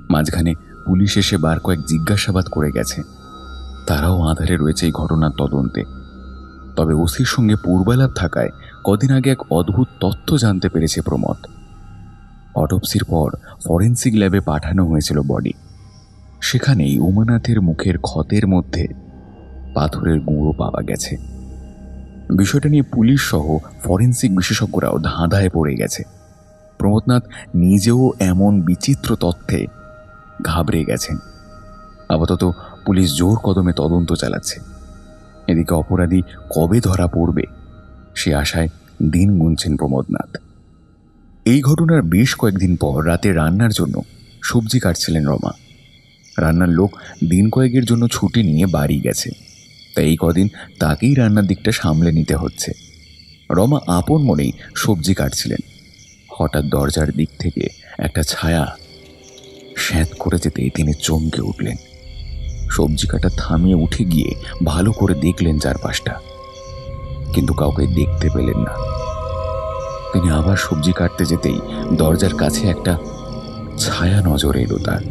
মাঝখানে পুলিশ এসে বার কয়েক জিজ্ঞাসাবাদ করে গেছে। তারাও আধারে রয়েছে এই ঘটনার তদন্তে। তবে ওসির সঙ্গে পূর্বালাপ থাকায় কদিন আগে এক অদ্ভুত তথ্য জানতে পেরেছে প্রমোদ। অটোপসির পর ফরেন্সিক ল্যাবে পাঠানো হয়েছিল বডি। সেখানেই উমানাথের মুখের ক্ষতের মধ্যে পাথরের গুঁড়ো পাওয়া গেছে। বিষয়টা নিয়ে পুলিশ সহ ফরেন্সিক বিশেষজ্ঞরাও ধাঁধায় পড়ে গেছে। প্রমোদনাথ নিজেও এমন বিচিত্র তথ্যে ঘাবড়ে গেছেন। আপাতত পুলিশ জোর কদমে তদন্ত চালাচ্ছে। এদিকে অপরাধী কবে ধরা পড়বে সে আশায় দিন গুনছেন প্রমোদনাথ। এই ঘটনার বেশ কয়েকদিন পর রাতে রান্নার জন্য সবজি কাটছিলেন রমা। রান্নার লোক দিন কয়েকের জন্য ছুটি নিয়ে বাড়ি গেছে, তাই এই কদিন তাকেই রান্নার দিকটা সামলে নিতে হচ্ছে। রমা আপন মনেই সবজি কাটছিলেন। হঠাৎ দরজার দিক থেকে একটা ছায়া স্যাঁত করে যেতে তিনি চমকে উঠলেন। সবজি কাটা থামিয়ে উঠে গিয়ে ভালো করে দেখলেন চারপাশটা। কিন্তু কাউকে দেখতে পেলেন না। তিনি আবার সবজি কাটতে যেতেই দরজার কাছে একটা ছায়া নজরে এলো তার।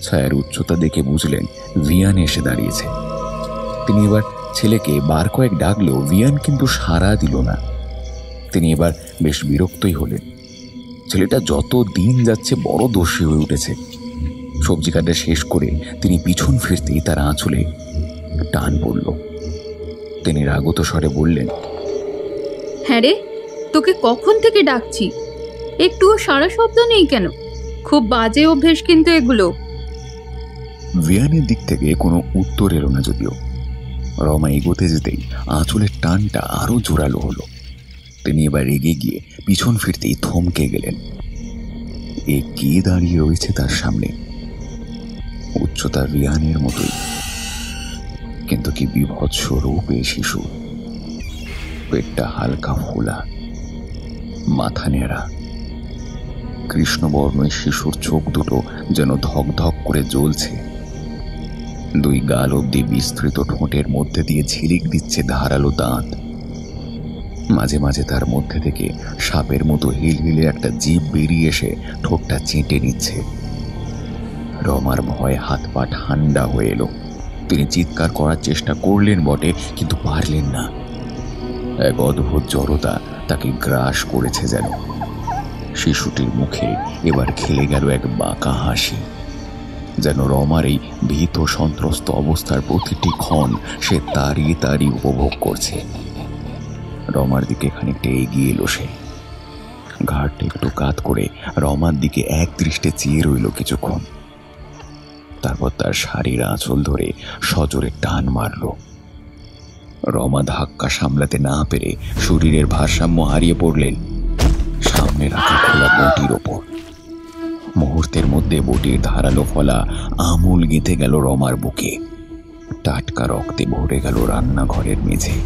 ছায়ার উচ্চতা দেখে বুঝলেন ভিয়ান এসে দাঁড়িয়েছে। তিনি এবার ছেলেকে বার কয়েক ডাকলেও ভিয়ান কিন্তু সাড়া দিল না। তিনি এবার বেশ বিরক্তই হলেন। ছেলেটা যত দিন যাচ্ছে বড় দোষী হয়ে উঠেছে। সবজি কাটা শেষ করে তিনি পিছন ফিরতেই তার আঁচলে টান পড়ল। তিনি রাগত স্বরে বললেন, হ্যাঁ রে, তোকে কখন থেকে ডাকছি, একটুও সারা শব্দ নেই কেন? খুব বাজে অভ্যেস কিন্তু এগুলো। ভিয়ানের দিক থেকে কোনো উত্তর এলো না। যদিও রমা এগোতে যেতেই আঁচলের টানটা আরো জোরালো হলো। তিনি এবার রেগে গিয়ে পিছন ফিরতেই থমকে গেলেন। এ কে দাঁড়িয়ে রয়েছে তার সামনে? উচ্চতা ভিয়ানের মতোই, কিন্তু কি বিভৎস রূপ এই শিশু। পেটটা হালকা ফোলা, মাথা নেড়া। কৃষ্ণবর্ণ শিশুর চোখ দুটো যেন ধক ধক করে জ্বলছে। দুই গাল অব্দি বিস্তৃত ঠোঁটের মধ্যে দিয়ে ঝিলিক দিচ্ছে ধারালো দাঁত। মাঝে মাঝে তার মধ্যে থেকে সাপের মতো হিলহিলে একটা জিভ বেরিয়ে এসে ঠোঁটটা চেটে নিচ্ছে। রমার ভয়ে হাত পা ঠান্ডা হয়ে এলো। তিনি চিৎকার করার চেষ্টা করলেন বটে, কিন্তু পারলেন না। এক অদ্ভুত জড়তা তাকে গ্রাস করেছে যেন। শিশুটির মুখে এবার খেলে গেল এক বাঁকা হাসি, যেন রমার এই ভীত সন্ত্রস্ত অবস্থার প্রতিটি ক্ষণ সে তারই উপভোগ করছে। রমার দিকে খানিকটা এগিয়ে এলো সে। ঘাড়টা একটু কাত করে রমার দিকে এক দৃষ্টে চেয়ে রইল কিছুক্ষণ। তারপর তার শাড়ির আঁচল ধরে সজোরে টান মারল। রমা ধাক্কা সামলাতে না পেরে শরীরের ভারসাম্য হারিয়ে পড়লেন সামনে রাখা খোলা বটির ওপর। মুহূর্তের মধ্যে বটির ধারালো ফলা আমূল গেঁথে গেল রমার বুকে। টাটকা রক্তে ভরে গেল রান্নাঘরের মেঝে।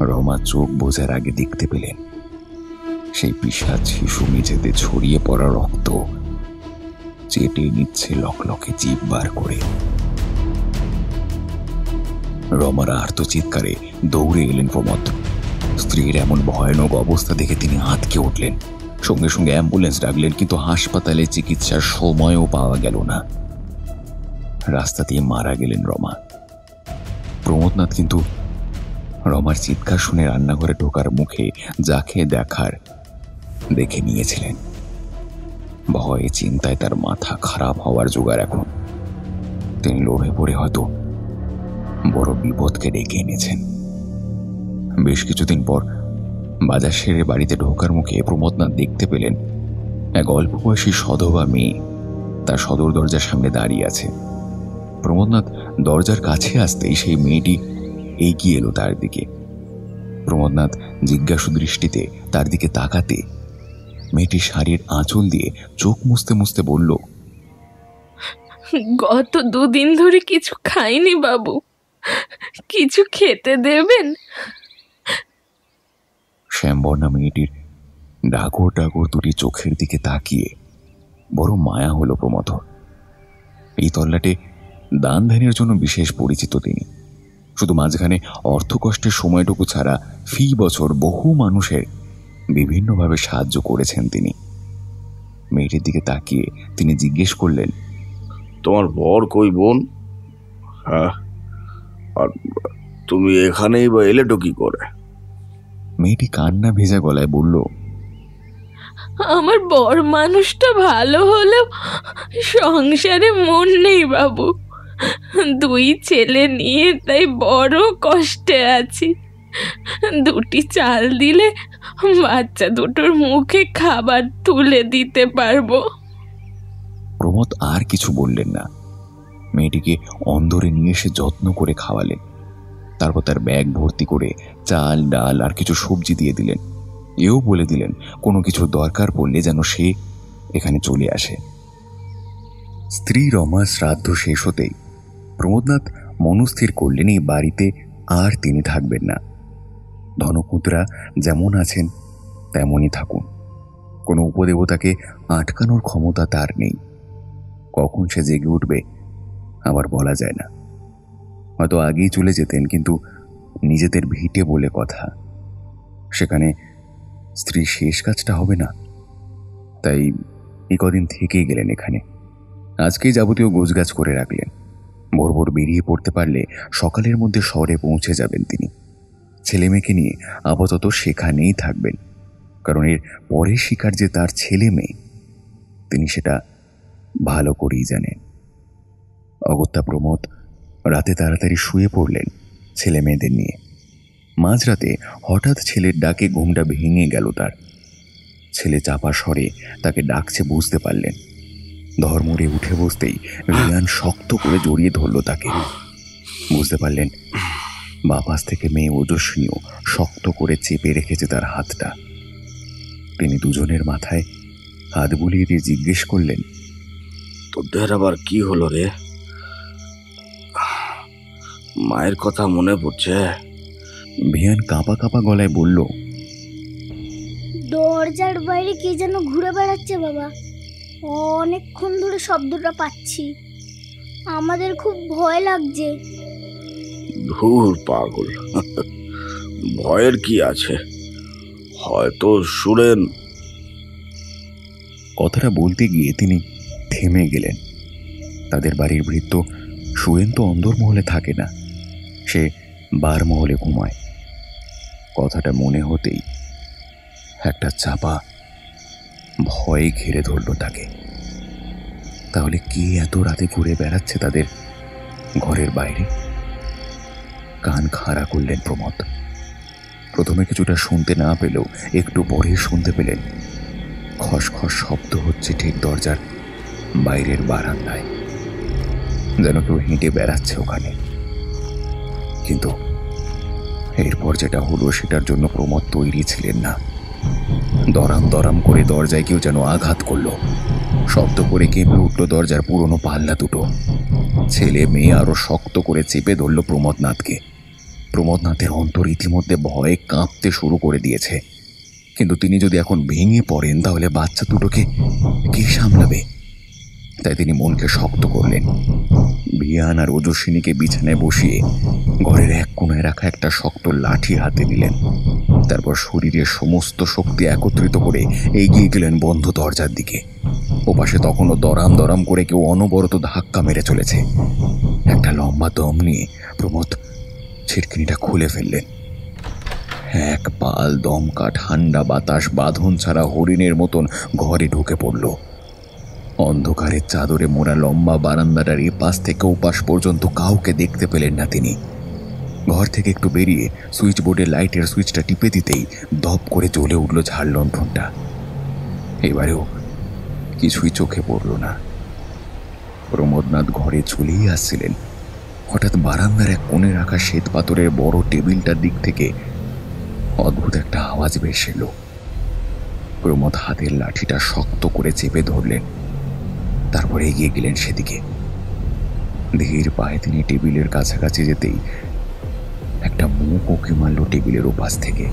রমা চোখ বোঝার আগে দেখতে পেলেন সেই পিশাচ শিশু মেঝেতে ছড়িয়ে পড়া রক্ত চেটে নিচ্ছে লকলকে জিভ বার করে। রমার আর্তচিৎকারে দৌড়ে এলেন প্রমোদ। স্ত্রীর এমন ভয়ানক অবস্থা দেখে তিনি আঁতকে উঠলেন। সঙ্গে সঙ্গে অ্যাম্বুলেন্স ডাকলেন, কিন্তু হাসপাতালে চিকিৎসার সময়ও পাওয়া গেল না। রাস্তা দিয়ে মারা গেলেন রমা। প্রমোদনাথ কিন্তু রমার চিৎকার শুনে রান্নাঘরে ঢোকার মুখে যাকে দেখার দেখে নিয়েছিলেন। ভয়ে চিন্তায় তার মাথা খারাপ হওয়ার জোগাড় এখন। তিনি লোভে পড়ে হয়তো বড় বিপদকে ডেকে এনেছেন। বেশ কিছুদিন পর বাজার সেরে বাড়িতে ঢোকার মুখে প্রমোদনাথ দেখতে পেলেন এক অল্প বয়সী সধবা মেয়ে তার সদর দরজার সামনে দাঁড়িয়ে আছে। প্রমোদনাথ দরজার কাছে আসতেই সেই মেয়েটি এগিয়ে এলো তার দিকে। প্রমোদনাথ জিজ্ঞাসু দৃষ্টিতে তার দিকে তাকাতে মেয়েটি শাড়ির আঁচল দিয়ে চোখ মুছতে মুছতে বলল, গত দুদিন ধরে কিছু খাইনি বাবু, কিছু খেতে দেবেন? শ্যামবর্ণা মেয়েটির ডাগর ডাগর দুটি চোখের দিকে তাকিয়ে বড় মায়া হলো প্রমথর। এই তল্লাটে দান ধ্যানের জন্য বিশেষ পরিচিত তিনি। শুধু মাঝখানে অর্থকষ্টের সময়টুকু ছাড়া ফি বছর বহু মানুষের বিভিন্নভাবে সাহায্য করেছেন তিনি। মেয়েটির দিকে তাকিয়ে তিনি জিজ্ঞেস করলেন, তোমার বর কই বোন? হ্যাঁ, আর তুমি এখানেই বা এলেটো কি করে? মেয়েটি কান্না ভেজা গলায় বলল, আমার বর মানুষটা ভালো হলেও সংসারে মন নেই বাবু। দুই ছেলে নিয়ে তাই বড় কষ্টে আছি। দুটি চাল দিলে বাচ্চা দুটোর মুখে খাবার তুলে দিতে পারবো। প্রমোদ আর কিছু বললেন না। মেয়েটিকে অন্দরে নিয়ে এসে যত্ন করে খাওয়ালেন। তারপর তার ব্যাগ ভর্তি করে চাল ডাল আর কিছু সবজি দিয়ে দিলেন। এও বলে দিলেন কোনো কিছু দরকার পড়লে যেন সে এখানে চলে আসে। স্ত্রী রমার শ্রাদ্ধ শেষ হতেই প্রমোদনাথ মনস্থির করলেন এই বাড়িতে আর তিনি থাকবেন না। ধনকুতরা যেমন আছেন তেমনই থাকুন। কোনো উপদেবতাকে আটকানোর ক্ষমতা তার নেই। কখন সে জেগে উঠবে আবার বলা যায় না। হয়তো আগেই চলে যেতেন, কিন্তু নিজেদের ভিটে বলে কথা, সেখানে স্ত্রী শেষ কাজটা হবে না। তাই এই কদিন থেকেই গেলেন এখানে। আজকেই যাবতীয় গোছগাছ করে রাখলেন। ভোর ভোর বেরিয়ে পড়তে পারলে সকালের মধ্যে শহরে পৌঁছে যাবেন তিনি। ছেলে মেয়েকে নিয়ে আপাতত সেখানেই থাকবেন, কারণ এর পরে শিকার যে তার ছেলে মেয়ে, তিনি সেটা ভালো করেই জানেন। অগত্যা প্রমোদ রাতে তাড়াতাড়ি শুয়ে পড়লেন ছেলে মেয়েদের নিয়ে। মাঝরাতে হঠাৎ ছেলের ডাকে ঘুমটা ভেঙে গেল তার। ছেলে চাপা স্বরে তাকে ডাকছে বুঝতে পারলেন। ধর্মরে উঠে বসতেই রিয়ান শক্ত করে জড়িয়ে ধরল তাকে। বুঝতে পারলেন বাপাস থেকে মেয়ে ওজস্বিনীও শক্ত করে চেপে রেখেছে তার হাতটা। তিনি দুজনের মাথায় হাত বুলিয়ে দিয়ে জিজ্ঞেস করলেন, তোদের আবার কি হলো রে? মায়ের কথা মনে পড়ছে? ভিয়ান কাঁপা কাঁপা গলায় বলল, দরজার বাইরে কে যেন ঘুরে বেড়াচ্ছে বাবা, অনেকক্ষণ ধরে শব্দটা পাচ্ছি, আমাদের খুব ভয় লাগছে। ধুর পাগল, ভয়ের কি আছে, হয়তো সুরেন। কথাটা বলতে গিয়ে তিনি থেমে গেলেন। তাদের বাড়ির ভৃত্য সুরেন তো অন্দরমহলে থাকে না, সে বারমহলে ঘুমায়। কথাটা মনে হতেই একটা চাপা ভয় ঘিরে ধরল তাকে। তাহলে কে এত রাতে ঘুরে বেড়াচ্ছে তাদের ঘরের বাইরে? কান খাড়া করলেন প্রমোদ। প্রথমে কিছুটা শুনতে না পেলেও একটু পরে শুনতে পেলেন খসখস শব্দ হচ্ছে ঠিক দরজার বাইরের বারান্দায়, যেন কেউ হেঁটে বেড়াচ্ছে ওখানে। কিন্তু এরপর যেটা হলো সেটার জন্য প্রমোদ তৈরি ছিলেন না। দরাম দরাম করে দরজায় কেউ যেন আঘাত করলো। শব্দ করে কেঁপে উঠল দরজার পুরনো পাল্লা দুটো। ছেলে মেয়ে আরো শক্ত করে চেপে ধরল প্রমোদনাথকে। প্রমোদনাথের অন্তর ইতিমধ্যে ভয়ে কাঁপতে শুরু করে দিয়েছে। কিন্তু তিনি যদি এখন ভেঙে পড়েন তাহলে বাচ্চা দুটোকে কে সামলাবে? তাই তিনি মনকে শক্ত করলেন। ভিয়ান আর ওজস্বিনীকে বিছানায় বসিয়ে ঘরের এক কোণায় রাখা একটা শক্ত লাঠি হাতে নিলেন। তারপর শরীরের সমস্ত শক্তি একত্রিত করে এগিয়ে গেলেন বন্ধ দরজার দিকে। ওপাশে তখনও দরাম দরাম করে কেউ অনবরত ধাক্কা মেরে চলেছে। একটা লম্বা দম নিয়ে প্রমোদ ছিটকিনিটা খুলে ফেললেন। এক পাল দমকা ঠান্ডা বাতাস বাঁধন ছাড়া হরিণের মতন ঘরে ঢুকে পড়ল। অন্ধকারের চাদরে মোড়া লম্বা বারান্দাটার এপাশ থেকে ওপাশ পর্যন্ত কাউকে দেখতে পেলেন না তিনি। ঘর থেকে একটু বেরিয়ে সুইচ বোর্ডের লাইটের সুইচটা টিপে দিতেই দপ করে জ্বলে উঠল ঝাড় লণ্ঠনটা। এবারেও কিছুই চোখে পড়ল না। প্রমোদনাথ ঘরে চলেই আসছিলেন, হঠাৎ বারান্দার এক কোণে রাখা শ্বেত পাথরের বড় টেবিলটার দিক থেকে অদ্ভুত একটা আওয়াজ ভেসে এলো। প্রমোদ হাতের লাঠিটা শক্ত করে চেপে ধরলেন, তারপরে এগিয়ে গেলেন সেদিকে। ধীর পায়ে তিনি টেবিলের কাছাকাছি যেতেই একটা মুখ ওকে মারল টেবিলের ওপাশ থেকে।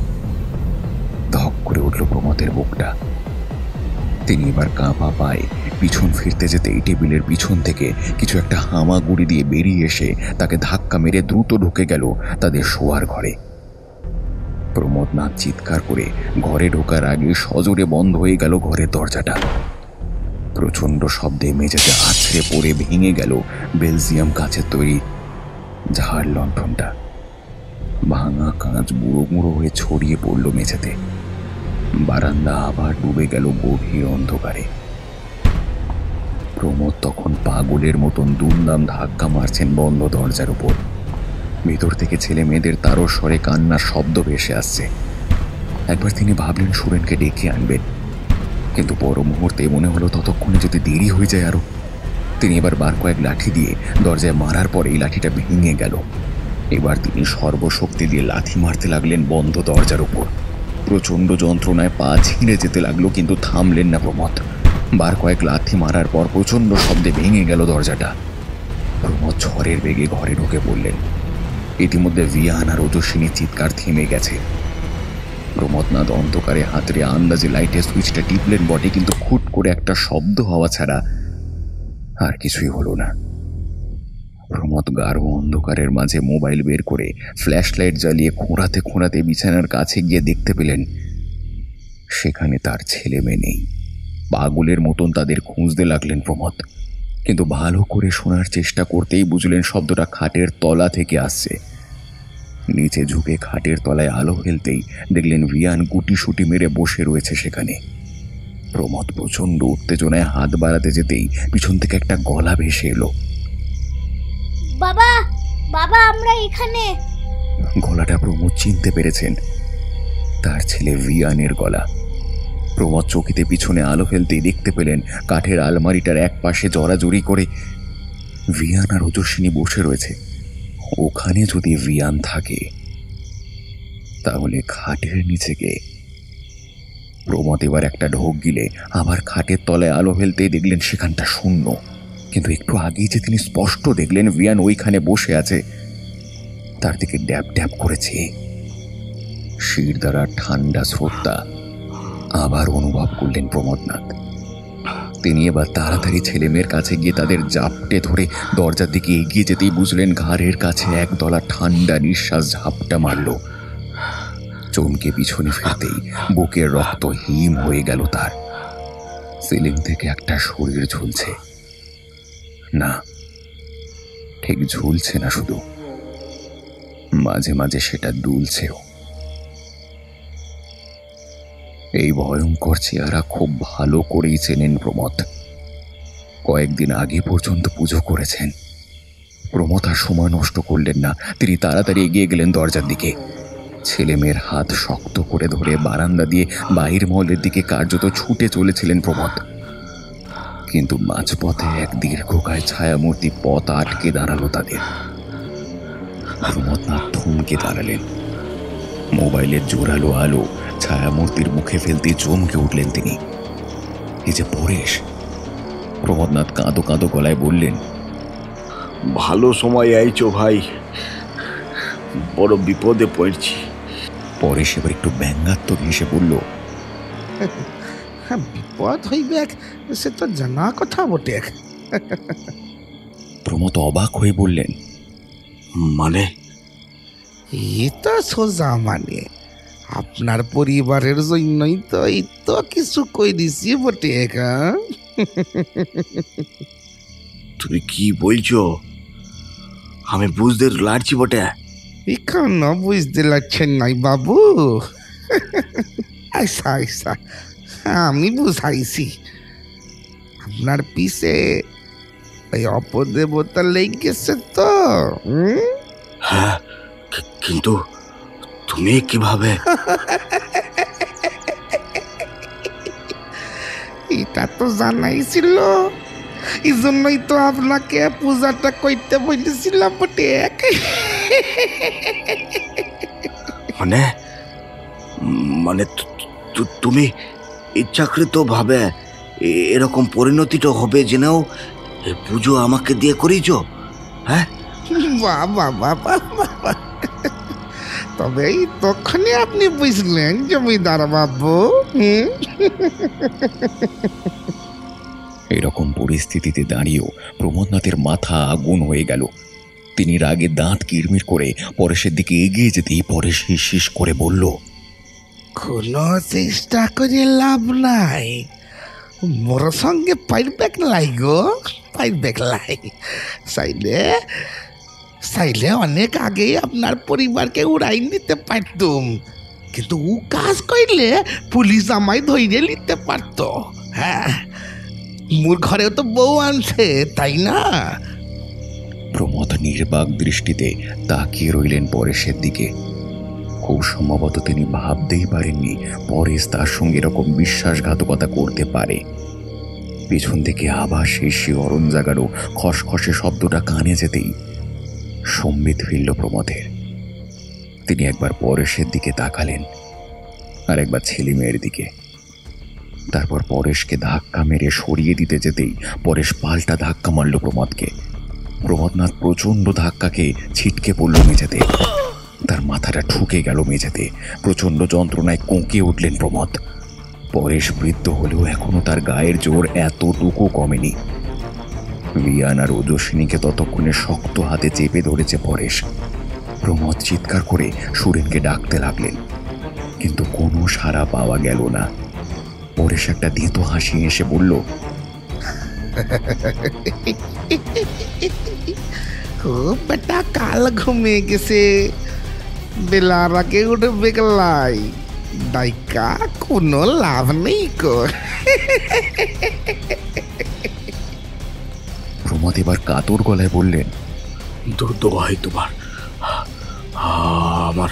ধক করে উঠল প্রমোদের বুকটা। তিনি এবার কাঁপা পায়ে পিছন ফিরতে যেতেই টেবিলের পিছন থেকে কিছু একটা হামাগুড়ি দিয়ে বেরিয়ে এসে তাকে ধাক্কা মেরে দ্রুত ঢুকে গেল তাদের শোয়ার ঘরে। প্রমোদনাথ চিৎকার করে ঘরে ঢোকার আগে সজোরে বন্ধ হয়ে গেল ঘরের দরজাটা। প্রচন্ড শব্দে মেঝেতে আছড়ে পড়ে ভেঙে গেল বেলজিয়াম কাচের তৈরি ঝাড় লণ্ঠনটা। ভাঙা কাঁচ বুড়ো মুড়ো হয়ে ছড়িয়ে পড়ল মেঝেতে। বারান্দা আবার ডুবে গেল গভীর অন্ধকারে। প্রমোদ তখন পাগলের মতন দুমদাম ধাক্কা মারছেন বন্ধ দরজার উপর। ভিতর থেকে ছেলে মেয়েদের তারও স্বরে কান্নার শব্দ ভেসে আসছে। একবার তিনি ভাবলেন সুরেনকে ডেকে আনবেন, কিন্তু পর মুহূর্তে মনে হলো ততক্ষণে যদি দেরি হয়ে যায় আরো। তিনি এবার বার কয়েক লাঠি দিয়ে দরজায় মারার পরে এই লাঠিটা ভেঙে গেল। এবার তিনি সর্বশক্তি দিয়ে লাথি মারতে লাগলেন বন্ধ দরজার উপর। প্রচন্ড যন্ত্রণায় পা ছিঁড়ে যেতে লাগলো, কিন্তু থামলেন না প্রমোদ। বার কয়েক লাথি মারার পর প্রচন্ড শব্দে ভেঙে গেল দরজাটা। প্রমোদ ঝড়ের বেগে ঘরে ঢুকে পড়লেন। ইতিমধ্যে ভিয়ান আর ওজস্বিনীর চিৎকার থেমে গেছে। প্রমোদনাথ অন্ধকারে হাতরে আন্দাজে লাইটের সুইচটা টিপলেন বটে, কিন্তু খুট করে একটা শব্দ হওয়া ছাড়া আর কিছুই হলো না। প্রমোদ গাঢ় অন্ধকারের মাঝে মোবাইল বের করে ফ্ল্যাশ লাইট জ্বালিয়ে খোঁড়াতে খোঁড়াতে বিছানার কাছে গিয়ে দেখতে পেলেন সেখানে তার ছেলে মেয়ে নেই। পাগলের মতন তাদের খুঁজতে লাগলেন প্রমোদ, কিন্তু ভালো করে শোনার চেষ্টা করতেই বুঝলেন শব্দটা খাটের তলা থেকে আসছে। নিচে ঝুঁকে খাটের তলায় আলো ফেলতেই দেখলেন ভিয়ান গুটিসুটি মেরে বসে রয়েছে সেখানে। প্রমোদ প্রচণ্ড উত্তেজনায় হাত বাড়াতে যেতেই পিছন থেকে একটা গলা ভেসে এলো। বাবা, বাবা, আমরা এখানে। গলাটা প্রমোদ চিনতে পেরেছেন, তার ছেলে ভিয়ানের গলা। প্রমোদ চকিতে পিছনে আলো ফেলতেই দেখতে পেলেন কাঠের আলমারিটার এক পাশে জড়াজড়ি করে ভিয়ান আর ওজস্বিনী বসে রয়েছে। ওখানে যদি ভিয়ান থাকে তাহলে খাটের নিচে কে? প্রমোদ এবার একটা ঢোক গিলে আবার খাটের তলায় আলো ফেলতেই দেখলেন সেখানটা শূন্য, কিন্তু একটু আগেই যে তিনি স্পষ্ট দেখলেন ভিয়ান ওইখানে বসে আছে, তার দিকে ড্যাব ড্যাব করেছে। শির দ্বারা ঠান্ডা স্রোতটা আবার অনুভব করলেন প্রমোদনাথ। তিনি এবার তাড়াতাড়ি ছেলে মেয়ের কাছে গিয়ে তাদের জাপটে ধরে দরজার দিকে এগিয়ে যেতেই বুঝলেন ঘাড়ের কাছে একদলা ঠান্ডা নিঃশ্বাস ঝাপটা মারল। চমকে পিছনে ফিরতেই বুকের রক্ত হিম হয়ে গেল তার। সিলিং থেকে একটা শরীর ঝুলছে, না ঠিক ঝুলছে না, শুধু মাঝে মাঝে সেটা দুলছেও। এই ভয়ঙ্কর চেহারা খুব ভালো করেই চেনেন প্রমোদ। কয়েকদিন আগে পর্যন্ত পুজো করেছেন। প্রমোদ আর সময় নষ্ট করলেন না, তিনি তাড়াতাড়ি এগিয়ে গেলেন দরজার দিকে। ছেলে মেয়ের হাত শক্ত করে ধরে বারান্দা দিয়ে বাহির মহলের দিকে কার্যত ছুটে চলেছিলেন প্রমোদ, কিন্তু মাঝপথে এক দীর্ঘকায় ছায়ামূর্তি পথ আটকে দাঁড়ালো তাদের। প্রমোদনাথ থমকে দাঁড়ালেন। মোবাইলের জোরালো আলো ছায়ামূর্তির মুখে ফেলতে চমকে উঠলেন তিনি। এই যে পরেশ! প্রমোদনাথ কাঁদো কাঁদো গলায় বললেন, ভালো সময় আইছো ভাই, বড় বিপদে পড়ছি। পরেশ এবার একটু ব্যঙ্গাত্মক হেসে বলল, বিপদ হইবে সে তো জানা কথা বটে। প্রমোদ অবাক হয়ে বললেন, মানে? এটা সোজা মানে আপনার পরিবারের জন্যই তো এই তো কিছু কই দিছি বটে। তুমি কি বলছো? আমি বুঝতে লাগছি বটে। এখনো বুঝতে লাগছেন নাই বাবু? আইসা আইসা আমি বুঝাইছি। আপনার পিছে ওই অপদেবতা লেগে গেছে তো। হ্যাঁ, কিন্তু তুমি কিভাবে? এটা তো জানাই ছিল, এই জন্যই তো আপনাকে পূজাটা করতে বলেছিলাম বটে। মানে মানে তুমি ইচ্ছাকৃত ভাবে এরকম পরিণতিটা হবে জেনেও পুজো আমাকে দিয়ে করিছ? হ্যাঁ, বাবা বাবা বাবা, তবে তখনই আপনি বুঝলেন জমিদার বাবু। এরকম পরিস্থিতিতে দাঁড়িয়েও প্রমোদনাথের মাথা আগুন হয়ে গেল। তিনি রাগে দাঁত কিরমির করে পরেশের দিকে এগিয়ে যেতেই পরেশ হিস করে বলল, কোনো চেষ্টা করে লাভ নাই, মোর সঙ্গে পাইবেক লাই গো, পাইবেক লাই। চাইলে অনেক আগেই আপনার পরিবারকে উড়াই নিতে পারতুম, কিন্তু ও কাজ করলে পুলিশ আমায় ধরে নিতে পারত। হ্যাঁ, মোর ঘরেও তো বউ আনছে, তাই না? প্রমোদ নির্বাক দৃষ্টিতে তাকিয়ে রইলেন পরেশের দিকে। খুব সম্ভবত তিনি ভাবতেই পারেননি পরেশ তার সঙ্গে এরকম বিশ্বাসঘাতকতা করতে পারে। পিছন থেকে আবার সেই শিহরণ জাগানো খসখসে শব্দটা কানে যেতেই সম্বিত ফিরল প্রমোদের। তিনি একবার পরেশের দিকে তাকালেন, আর একবার ছেলে মেয়ের দিকে। তারপর পরেশকে ধাক্কা মেরে সরিয়ে দিতে যেতেই পরেশ পাল্টা ধাক্কা মারল প্রমোদকে। প্রমোদনাথ প্রচণ্ড ধাক্কাকে ছিটকে পড়ল মেঝেতে। তার মাথাটা ঠুকে গেল মেঝেতে। প্রচণ্ড যন্ত্রণায় কোঁকে উঠলেন প্রমোদ। পরেশ বৃদ্ধ হলেও এখনো তার গায়ের জোর এতটুকু কমেনি। রিয়ান আর ওজস্বিনীকে ততক্ষণে শক্ত হাতে চেপে ধরেছে পরেশ। প্রমোদ চিৎকার করে সুরেনকে ডাকতে লাগলেন, কিন্তু কোনো সাড়া পাওয়া গেল না। পরেশ একটা দ্বিত হাসি এসে বলল, বেটা কাল ঘুমিয়ে গেছে, বেলার আগে উঠবে গেলাই, ডাইকা কোনো লাভ নেই কো। প্রমোদ এবার কাতর গলায় বললেন, দোহাই তোমার, আমার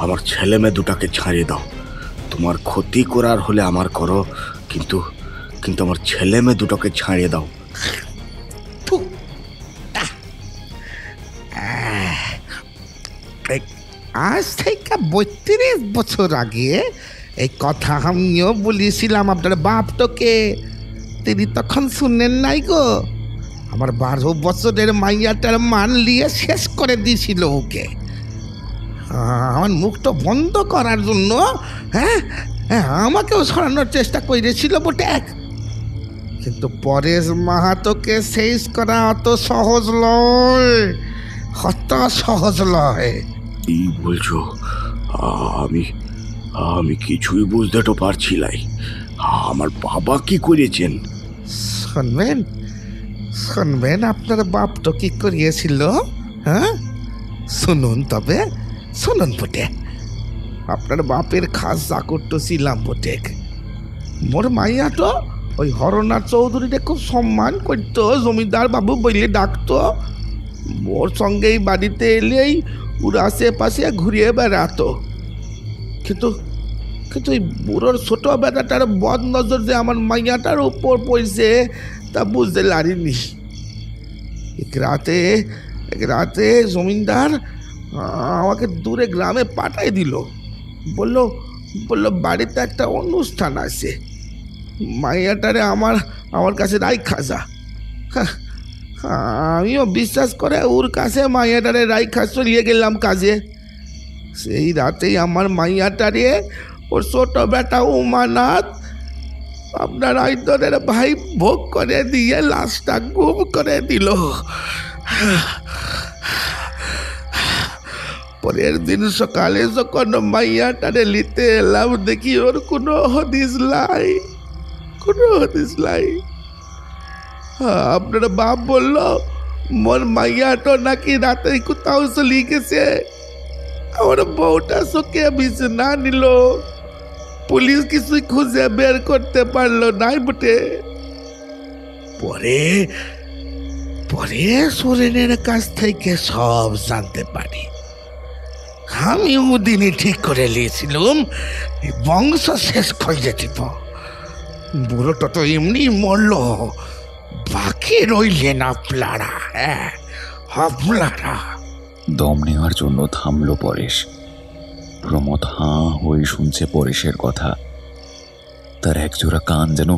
আমার ছেলে মেয়ে দুটাকে ছাড়িয়ে দাও। তোমার ক্ষতি করার হলে আমার করো, কিন্তু কিন্তু আমার ছেলে মেয়ে দুটোকে ছাড়িয়ে দাও। আজ থেকে 32 বছর আগে এই কথা আমিও বলেছিলাম আপনার বাপটাকে, তিনি তখন শুনেন নাই গো। আমার 12 বছরের মাইয়াটার মান নিয়ে শেষ করে দিয়েছিল ওকে। আমার মুখটা বন্ধ করার জন্য আমাকেও সরানোর চেষ্টা করেছিল বটে, কিন্তু পরেশ মাহাতোকে শেষ করা অত সহজ নয়, অত সহজ নয়। কি বলছো? আমি আমি কিছুই বুঝতে তো পারছি নাই। আমার বাবা কি করেছেন? শুনবেন শুনবেন আপনার বাপ তো কি করিয়েছিল? হ্যাঁ শুনুন, তবে শুনুন বটে। আপনার বাপের খাস চাকর তো ছিলাম বটে। মোর মাইয়া তো ওই হরনাথ চৌধুরীকে খুব সম্মান করতো, জমিদার বাবু বলে ডাকতো। মোর সঙ্গেই বাড়িতে এলেই ওর আশেপাশে ঘুরিয়ে বেড়াতো। কিন্তু কিন্তু ওই বুড়োর ছোট বেটাটার বদ নজর যে আমার মাইয়াটার উপর পড়ছে তা বুঝতে পারিনি। এক রাতে জমিদার আমাকে দূরে গ্রামে পাঠাই দিল। বললো বাড়িতে একটা অনুষ্ঠান আছে, মাইয়াটারে আমার কাছে রাইখা যা। আমিও বিশ্বাস করে ওর কাছে মাইয়াটারে রাইখা চলিয়ে গেলাম কাজে। সেই রাতেই আমার মাইয়াটারে ওর ছোট বেটা উমানাথ আপনার আইতনের ভাই ভোগ করে দিয়ে লাশটা গুম করে দিল। পরের দিন সকালে যখন মাইয়াটারে নিতে এলাম, দেখি ওর কোনো হদিস নাই। আপনার বাপ বলল মোর মাইয়াটা নাকি রাতে কোথাও চলে গেছে। আমার বউটা চোখে বিছনা নিল, পুলিশ কিছুই খুঁজে বের করতে পারলো নাই বটে। পরে সোরেনের কাছ থেকে সব জানতে পারি। আমি ওদিনই ঠিক করে নিয়েছিলাম বংশ শেষ করে দিব। বুড়োটা তো এমনি মরল, বাকি রইলেন আপনারা। আপনারা দম নেওয়ার জন্য থামল পরেশ। প্রমোদ হাঁ হয়ে শুনছে পরেশের কথা। তার একজোড়া কান যেন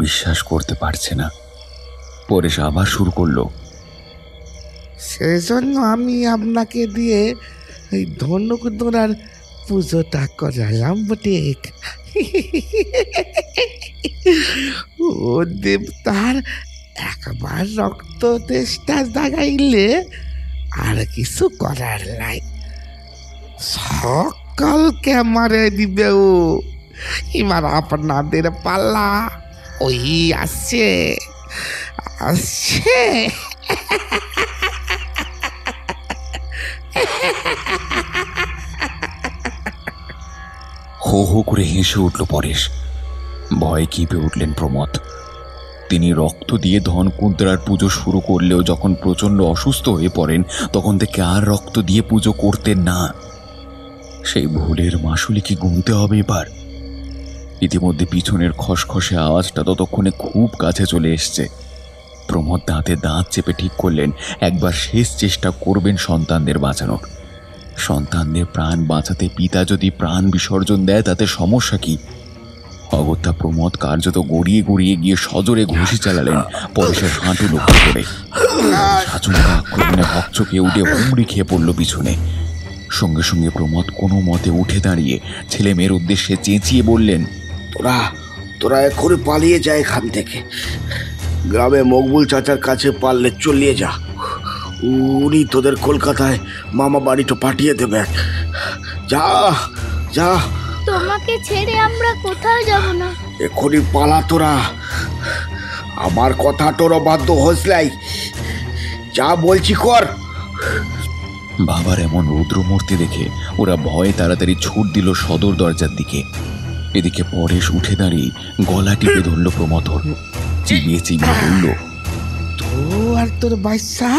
বিশ্বাস করতে পারছে না। পরেশ আবার শুরু করলো, সেজন্য আমি আপনাকে দিয়ে এই ধনুকদোড়ার পুজোটা করালাম বটে। ও দেবতার একবার রক্ত তেষ্টা জাগাইলে আর কিছু করার নাই, সকলকে মারে দিবে ও। এবার আপনাদের পাল্লা, ওই আসছে। হো হো করে হেসে উঠল পরেশ। ভয়ে কেঁপে উঠলেন প্রমোদ। তিনি রক্ত দিয়ে ধনকুন্তরার পুজো শুরু করলেও যখন প্রচণ্ড অসুস্থ হয়ে পড়েন তখন থেকে আর রক্ত দিয়ে পুজো করতেন না। সেই ভুলের মাসুলি কি গুনতে হবে এবার? ইতিমধ্যে পিছনের খসখসে আওয়াজটা ততক্ষণে খুব কাছে চলে এসছে। প্রমোদ দাঁতে দাঁত চেপে ঠিক করলেন একবার শেষ চেষ্টা করবেন সন্তানদের বাঁচানোর। সন্তানদের প্রাণ বাঁচাতে পিতা যদি প্রাণ বিসর্জন দেয় তাতে সমস্যা কি? অগত্যা প্রমোদ কার্যত গড়িয়ে গড়িয়ে গিয়ে সজোরে ঘুষি চালালেন পরেশের হাঁটু লক্ষ্য করে। আচমকা আক্রমণে হকচকে উঠে হুমড়ি খেয়ে পড়ল পিছনে। সঙ্গে সঙ্গে প্রমোদ কোনো মতে উঠে দাঁড়িয়ে ছেলে মেয়ের উদ্দেশ্যে চেঁচিয়ে বললেন, তোরা এখনই পালিয়ে যায় এখান থেকে, গ্রামে মকবুল চাচার কাছে পারলে চলিয়ে যা। উনি তোদের কলকাতায় মামা বাড়িটা পাঠিয়ে দেবে। যা যা, তোমাকে ছেড়ে আমরা কোথাও যাব না। এখনই পালা তোরা, আমার কথা তোর বাধ্য হসলাই। যা বলছি কর। বাবার এমন রৌদ্রমূর্তি দেখে ওরা ভয়ে তাড়াতাড়ি ছুট দিল সদর দরজার দিকে। এদিকে পরেশ উঠে দাঁড়িয়ে গলা টিপে ধরল প্রমথর। চিবিয়ে চিবিয়ে বলল, তো আর তোর বাচ্চা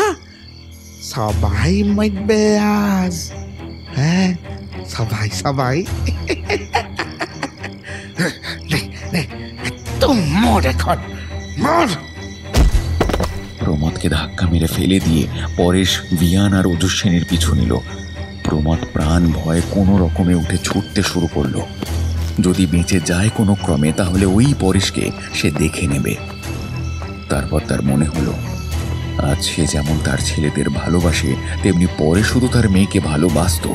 সবাই মাইবে আজ। হ্যাঁ, সবাই সবাই। তো মর এখন, মর। প্রমথকে ধাক্কা মেরে ফেলে দিয়ে পরেশ বিয়ান আর ওজস্বিনীর পিছু নিল। প্রমথ প্রাণ ভয়ে কোনো রকমে উঠে ছুটতে শুরু করলো। যদি বেঁচে যায় কোনো ক্রমে তাহলে ওই পরেশকে সে দেখে নেবে। তারপর তার মনে হলো, আজ সে যেমন তার ছেলেদের ভালোবাসে তেমনি পরে শুধু তার মেয়েকে ভালোবাসত।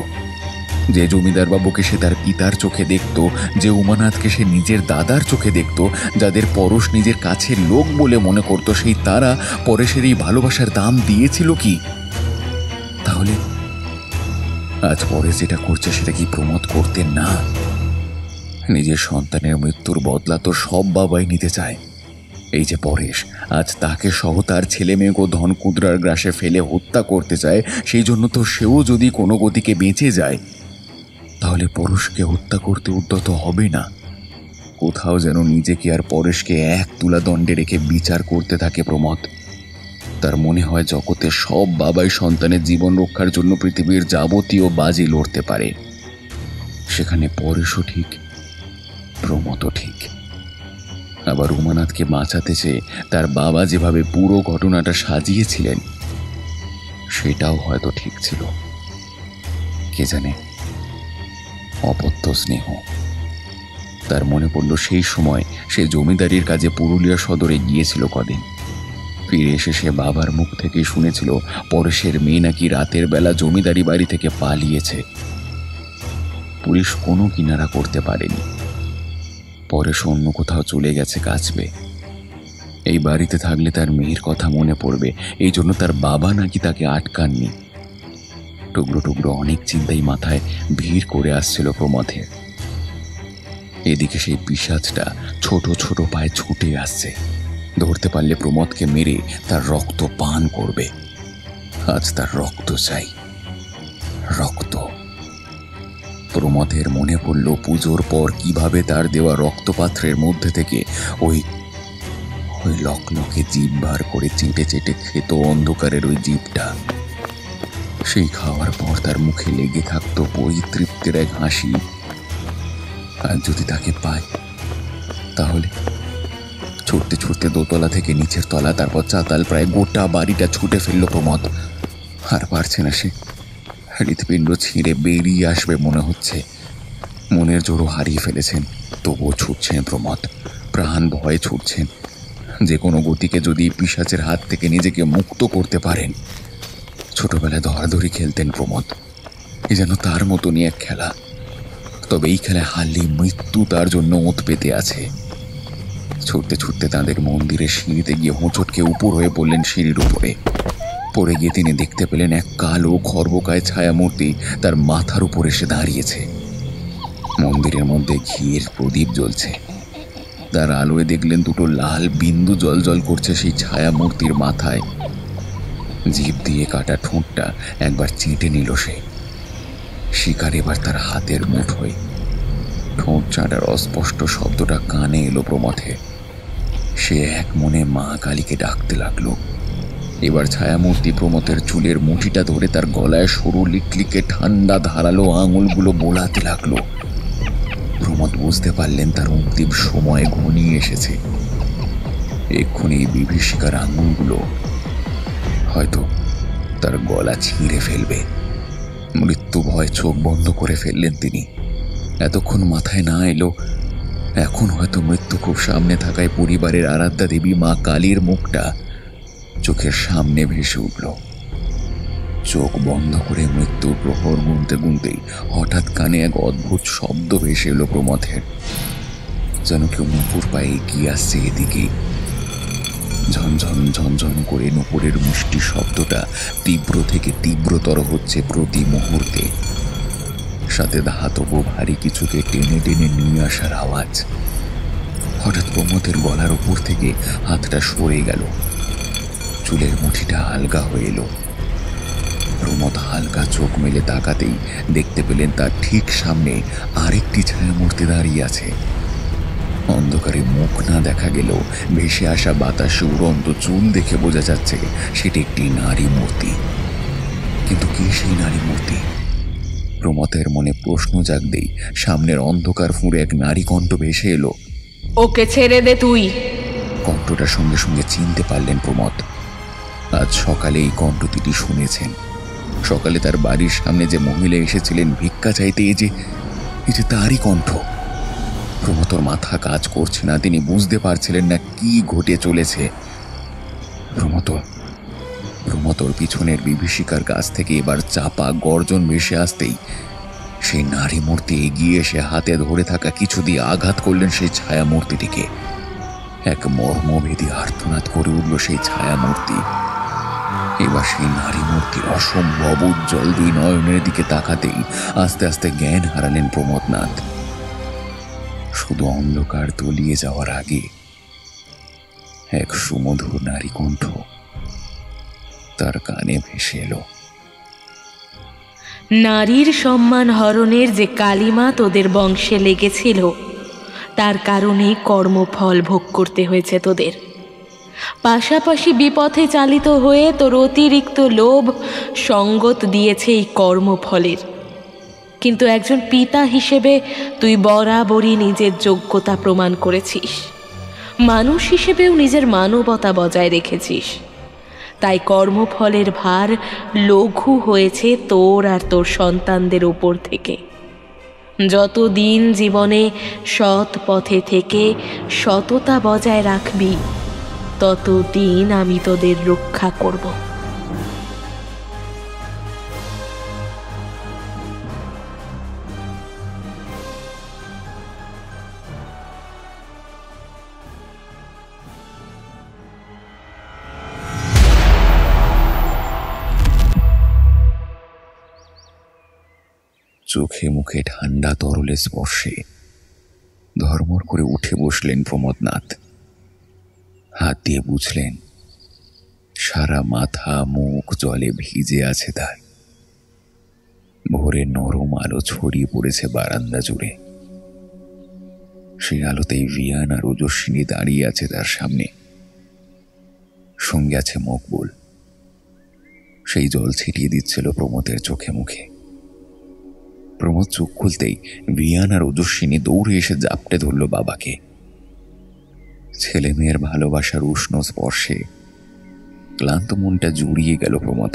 যে জমিদার বাবুকে সে তার পিতার চোখে দেখত, যে উমানাথকে সে নিজের দাদার চোখে দেখত, যাদের পরশ নিজের কাছের লোক বলে মনে করত, সেই তারা পরেশের এই ভালোবাসার দাম দিয়েছিল কি? তাহলে আজ পরেশ যেটা করছে সেটা কি প্রমথ করতেন না? নিজের সন্তানের মৃত্যুর বদলা তো সব বাবাই নিতে চায়। এই যে পরেশ আজ তাকে সহ তার ছেলে মেয়েকে ধনকুদ্রার গ্রাসে ফেলে হত্যা করতে চায়, সেই জন্য তো সেও যদি কোনো গতিকে বেঁচে যায় তাহলে পরশকে হত্যা করতে উদ্যত হবে না। কোথাও যেন নিজেকে আর পরেশকে এক তুলা দণ্ডে রেখে বিচার করতে থাকে প্রমথ। তার মনে হয় জগতে সব বাবাই সন্তানের জীবন রক্ষার জন্য পৃথিবীর যাবতীয় বাজি লড়তে পারে। সেখানে পরেশও ঠিক, প্রমথও ঠিক। আবার উমানাথকে বাঁচাতে চেয়ে তার বাবা যেভাবে পুরো ঘটনাটা সাজিয়েছিলেন সেটাও হয়তো ঠিক ছিল। কে জানে, অপত্য স্নেহ। তার মনে পড়ল সেই সময় সে জমিদারির কাজে পুরুলিয়া সদরে গিয়েছিল কদিন। ফিরে এসে সে বাবার মুখ থেকে শুনেছিল পরেশের মেয়ে নাকি রাতের বেলা জমিদারি বাড়ি থেকে পালিয়েছে। পুলিশ কোনো কিনারা করতে পারেনি। পরেশ অন্য কোথাও চলে গেছে কাচবে। এই বাড়িতে থাকলে তার মেয়ের কথা মনে পড়বে, এই জন্য তার বাবা নাকি তাকে আটকাননি। টুকরো টুকরো অনেক চিন্তাই মাথায় ভিড় করে আসছিল প্রমথের। এদিকে সেই পিশাচটা ছোট ছোট পায়ে ছুটে আসছে। ধরতে পারলে প্রমথকে মেরে তার রক্ত পান করবে। আজ তার রক্ত চাই, রক্ত। প্রমথের মনে পড়ল পুজোর পর কিভাবে তার দেওয়া রক্তপাত্রের মধ্যে থেকে ওই লকলকে জিভ বার করে চেটে চেটে খেত অন্ধকারের ওই জিভটা। সেই খাওয়ার পর তার মুখে লেগে থাকতো পরিতৃপ্তির এক হাসি। আর যদি তাকে পায় তাহলে ছুটতে ছুটতে দোতলা থেকে নিচের তলা, তারপর চাতাল, প্রায় গোটা বাড়িটা ছুটে ফেলল প্রমথ। আর পারছে না সে। হৃৎপিণ্ড ছিঁড়ে বেরিয়ে আসবে মনে হচ্ছে। মনের জোরও হারিয়ে ফেলেছেন, তবুও ছুটছেন প্রমথ। প্রাণ ভয়ে ছুটছেন। যে কোনো গতিকে যদি পিশাচের হাত থেকে নিজেকে মুক্ত করতে পারেন। ছোটবেলায় ধরাধরি খেলতেন প্রমথ, এ যেন তার মতনই এক খেলা। তবে এই খেলায় হারলেই মৃত্যু তার জন্য ওঁত পেতে আছে। ছুটতে ছুটতে তাদের মন্দিরের সিঁড়িতে গিয়ে হোঁচটকে উপর হয়ে পড়লেন সিঁড়ির উপরে। পড়ে গিয়ে তিনি দেখতে পেলেন এক কালো খর্বকায় ছায়ামূর্তি তার মাথার উপর এসে দাঁড়িয়েছে। মন্দিরের মধ্যে ঘিয়ের প্রদীপ জ্বলছে। তার আলোয় দেখলেন দুটো লাল বিন্দু জ্বলজ্বল করছে সেই ছায়ামূর্তির মাথায়। জিভ দিয়ে কাটা ঠোঁটটা একবার চেটে নিল সে। শিকার এবার তার হাতের মুঠোয়। ঠোঁট চাটার অস্পষ্ট শব্দটা কানে এলো প্রমথের। সে এক মনে মা কালীকে ডাকতে লাগলো। এবার ছায়ামূর্তি প্রমথের চুলের মুঠিটা ধরে তার গলায় সরু লিকলিকে ঠান্ডা ধারালো আঙুলগুলো বোলাতে লাগলো। প্রমথ বুঝতে পারলেন তার অন্তিম সময় ঘনিয়ে এসেছে। এক্ষুনি বিভীষিকার আঙুলগুলো হয়তো তার গলা ছিঁড়ে ফেলবে। মৃত্যু ভয় চোখ বন্ধ করে ফেললেন তিনি। এতক্ষণ মাথায় না এলো এখন হয়তো মৃত্যু খুব সামনে থাকায় পরিবারের আরাধ্যা দেবী মা কালীর মুখটা চোখের সামনে ভেসে উঠল। চোখ বন্ধ করে মৃত্যুর প্রহর গুনতে গুনতেই হঠাৎ কানে এক অদ্ভুত শব্দ ভেসে এলো প্রমথের। যেন কেউ মুকুর পায়ে এগিয়ে আসছে এদিকেই। ঝনঝন ঝনঝন করে নুপুরের মিষ্টি শব্দটা তীব্র থেকে তীব্রতর হচ্ছে প্রতি মুহূর্তে, সাথে ধাতব ভারী কিছুকে টেনে টেনে নিয়ে আসার আওয়াজ। হঠাৎ প্রমোদের গলার উপর থেকে হাতটা সরে গেল, চুলের মুঠিটা হালকা হয়ে এলো। প্রমোদ হালকা চোখ মেলে তাকাতেই দেখতে পেলেন তার ঠিক সামনে আরেকটি ছায়ামূর্তি দাঁড়িয়ে আছে। অন্ধকারে মুখ না দেখা গেলেও ভেসে আসা বাতাসে উড়ন্ত চুল দেখে বোঝা যাচ্ছে সেটি একটি নারী মূর্তি। কিন্তু কে সেই নারী মূর্তি? প্রমোদের মনে প্রশ্ন জাগতেই সামনের অন্ধকার ফুঁড়ে এক নারী কণ্ঠ ভেসে এলো। ওকে ছেড়ে দে তুই। কণ্ঠটার সঙ্গে সঙ্গে চিনতে পারলেন প্রমোদ। আজ সকালে এই কণ্ঠটি শুনেছেন। সকালে তার বাড়ির সামনে যে মহিলা এসেছিলেন ভিক্ষা চাইতে, এই যে তারই কণ্ঠ। প্রমোদর মাথা কাজ করছে না, তিনি বুঝতে পারছিলেন না কি ঘটে চলেছে। প্রমোদর পিছনের বিভীষিকার কাছ থেকে এবার চাপা গর্জন ভেসে আসতেই সেই নারী মূর্তি এগিয়ে এসে হাতে ধরে থাকা কিছু দিয়ে আঘাত করলেন সেই ছায়া মূর্তিটিকে। এক মর্মভেদী আর্তনাদ করে উঠল সেই ছায়া মূর্তি। এবার সেই নারী মূর্তির অসম্ভব উজ্জ্বল দুই নয়নের দিকে তাকাতেই আস্তে আস্তে জ্ঞান হারালেন প্রমোদনাথ। শুধু অন্ধকার তলিয়ে যাওয়ার আগে এক সুমধুর নারী কণ্ঠ তার কানে ভেসে এলো। নারীর সম্মান হরণের যে কালিমা তোদের বংশে লেগেছিল, তার কারণে কর্মফল ভোগ করতে হয়েছে তোদের। পাশাপাশি বিপথে চালিত হয়ে তোর অতিরিক্ত লোভ সঙ্গত দিয়েছে এই কর্মফলের। কিন্তু একজন পিতা হিসেবে তুই বরাবরই নিজের যোগ্যতা প্রমাণ করেছিস, মানুষ হিসেবেও নিজের মানবতা বজায় রেখেছিস। তাই কর্মফলের ভার লঘু হয়েছে তোর আর তোর সন্তানদের ওপর থেকে। যতদিন জীবনে সৎ পথে থেকে সততা বজায় রাখবি, ততদিন আমি তোদের রক্ষা করব। চোখে মুখে ঠান্ডা তরলের স্পর্শে ধর্মর করে উঠে বসলেন প্রমোদনাথ। হাত দিয়ে বুঝলেন সারা মাথা মুখ জলে ভিজে আছে তার। ভোরের নরম আলো ছড়িয়ে পড়েছে বারান্দা জুড়ে। সেই আলোতেই ভিয়ান আর ওজস্বিনী দাঁড়িয়ে আছে তার সামনে, সঙ্গে আছে মকবুল। সেই জল ছিটিয়ে দিচ্ছিল প্রমোদের চোখে মুখে। প্রমোদ চোখ খুলতেই ভিয়ান আর ওজস্বিনী দৌড়ে এসে জাপটে ধরল বাবাকে। ছেলে মেয়ের ভালোবাসার উষ্ণ স্পর্শে ক্লান্ত মনটা জুড়িয়ে গেল প্রমোদ।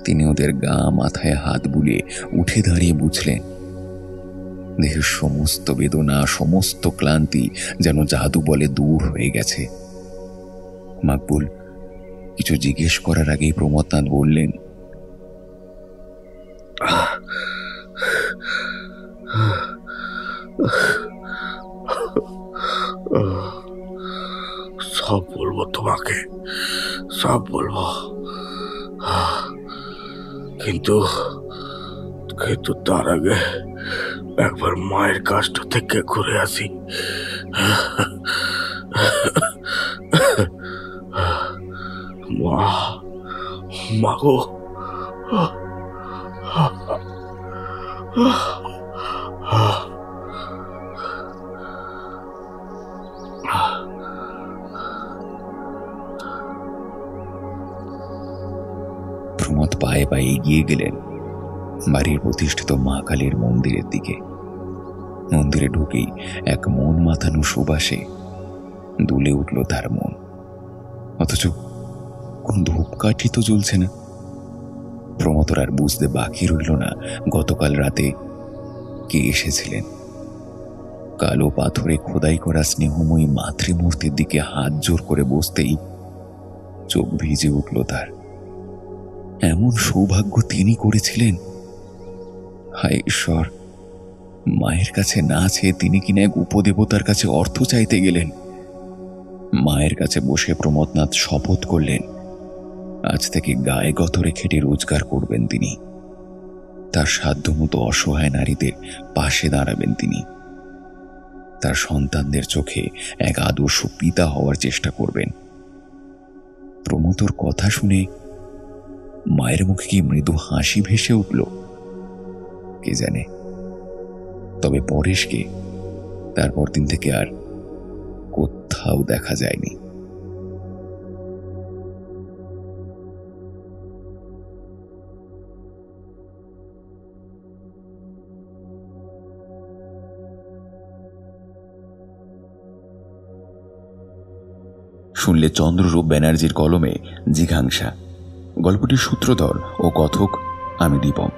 তিনি ওদের গা মাথায় হাত বুলিয়ে উঠে দাঁড়িয়ে বুঝলেন দেহের সমস্ত বেদনা, সমস্ত ক্লান্তি যেন জাদু বলে দূর হয়ে গেছে। মকবুল কিছু জিজ্ঞেস করার আগেই প্রমোদনাথ বললেন, সব বলবো তোমাকে, সব বলবো, কিন্তু তার আগে একবার মায়ের কাজটা থেকে ঘুরে আসি। মা গো, প্রমোদ পায়ে পায়ে এগিয়ে গেলেন বাড়ির প্রতিষ্ঠিত মা কালীর মন্দিরের দিকে। মন্দিরে ঢুকেই এক মন মাতানো সুবাসে দুলে উঠল তার মন। অথচ কোন ধূপকাঠি তো জ্বলছে না। প্রমোদর আর বুঝতে বাকি রইল না গতকাল রাতে কে এসেছিলেন। কালো পাথরে খোদাই করা স্নেহময়ী মাতৃমূর্তির দিকে হাত জোর করে বসতেই চোখ ভিজে উঠল তার। এমন সৌভাগ্য তিনি করেছিলেন। হায় ঈশ্বর, মায়ের কাছে না চেয়ে তিনি কিনা এক উপদেবতার কাছে অর্থ চাইতে গেলেন। মায়ের কাছে বসে প্রমথনাথ শপথ করলেন আজ থেকে গায়ে গতরে খেটে রোজগার করবেন তিনি। তার সাধ্যমতো অসহায় নারীদের পাশে দাঁড়াবেন তিনি। তার সন্তানদের চোখে এক আদর্শ পিতা হওয়ার চেষ্টা করবেন। প্রমথর কথা শুনে মায়ের মুখে কি মৃদু হাসি ভেসে উঠল কে জানে। তবে পরেশকে তারপর দিন থেকে আর কোথাও দেখা যায়নি। শুনলে চন্দ্ররূপ ব্যানার্জির কলমে জিঘাংসা। গল্পটির সূত্রধর ও কথক আমি দীপম।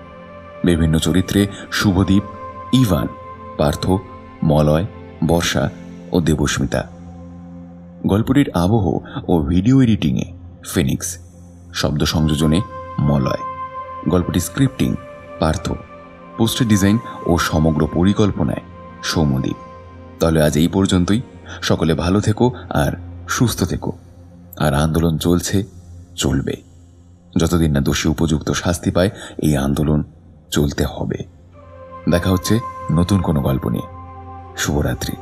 বিভিন্ন চরিত্রে শুভদীপ, ইভান, পার্থ, মলয়, বর্ষা ও দেবস্মিতা। গল্পটির আবহ ও ভিডিও এডিটিংয়ে ফিনিক্স, শব্দ সংযোজনে মলয়। গল্পটি স্ক্রিপ্টিং পার্থ, পোস্টার ডিজাইন ও সমগ্র পরিকল্পনায় সৌম্যদীপ। তাহলে আজ এই পর্যন্তই। সকলে ভালো থেকো আর সুস্থ থেকো। আর আন্দোলন চলছে, চলবে। যতদিন না দোষী উপযুক্ত শাস্তি পায় এই আন্দোলন চলতে হবে। দেখা হচ্ছে নতুন কোনো গল্প নিয়ে। শুভরাত্রি।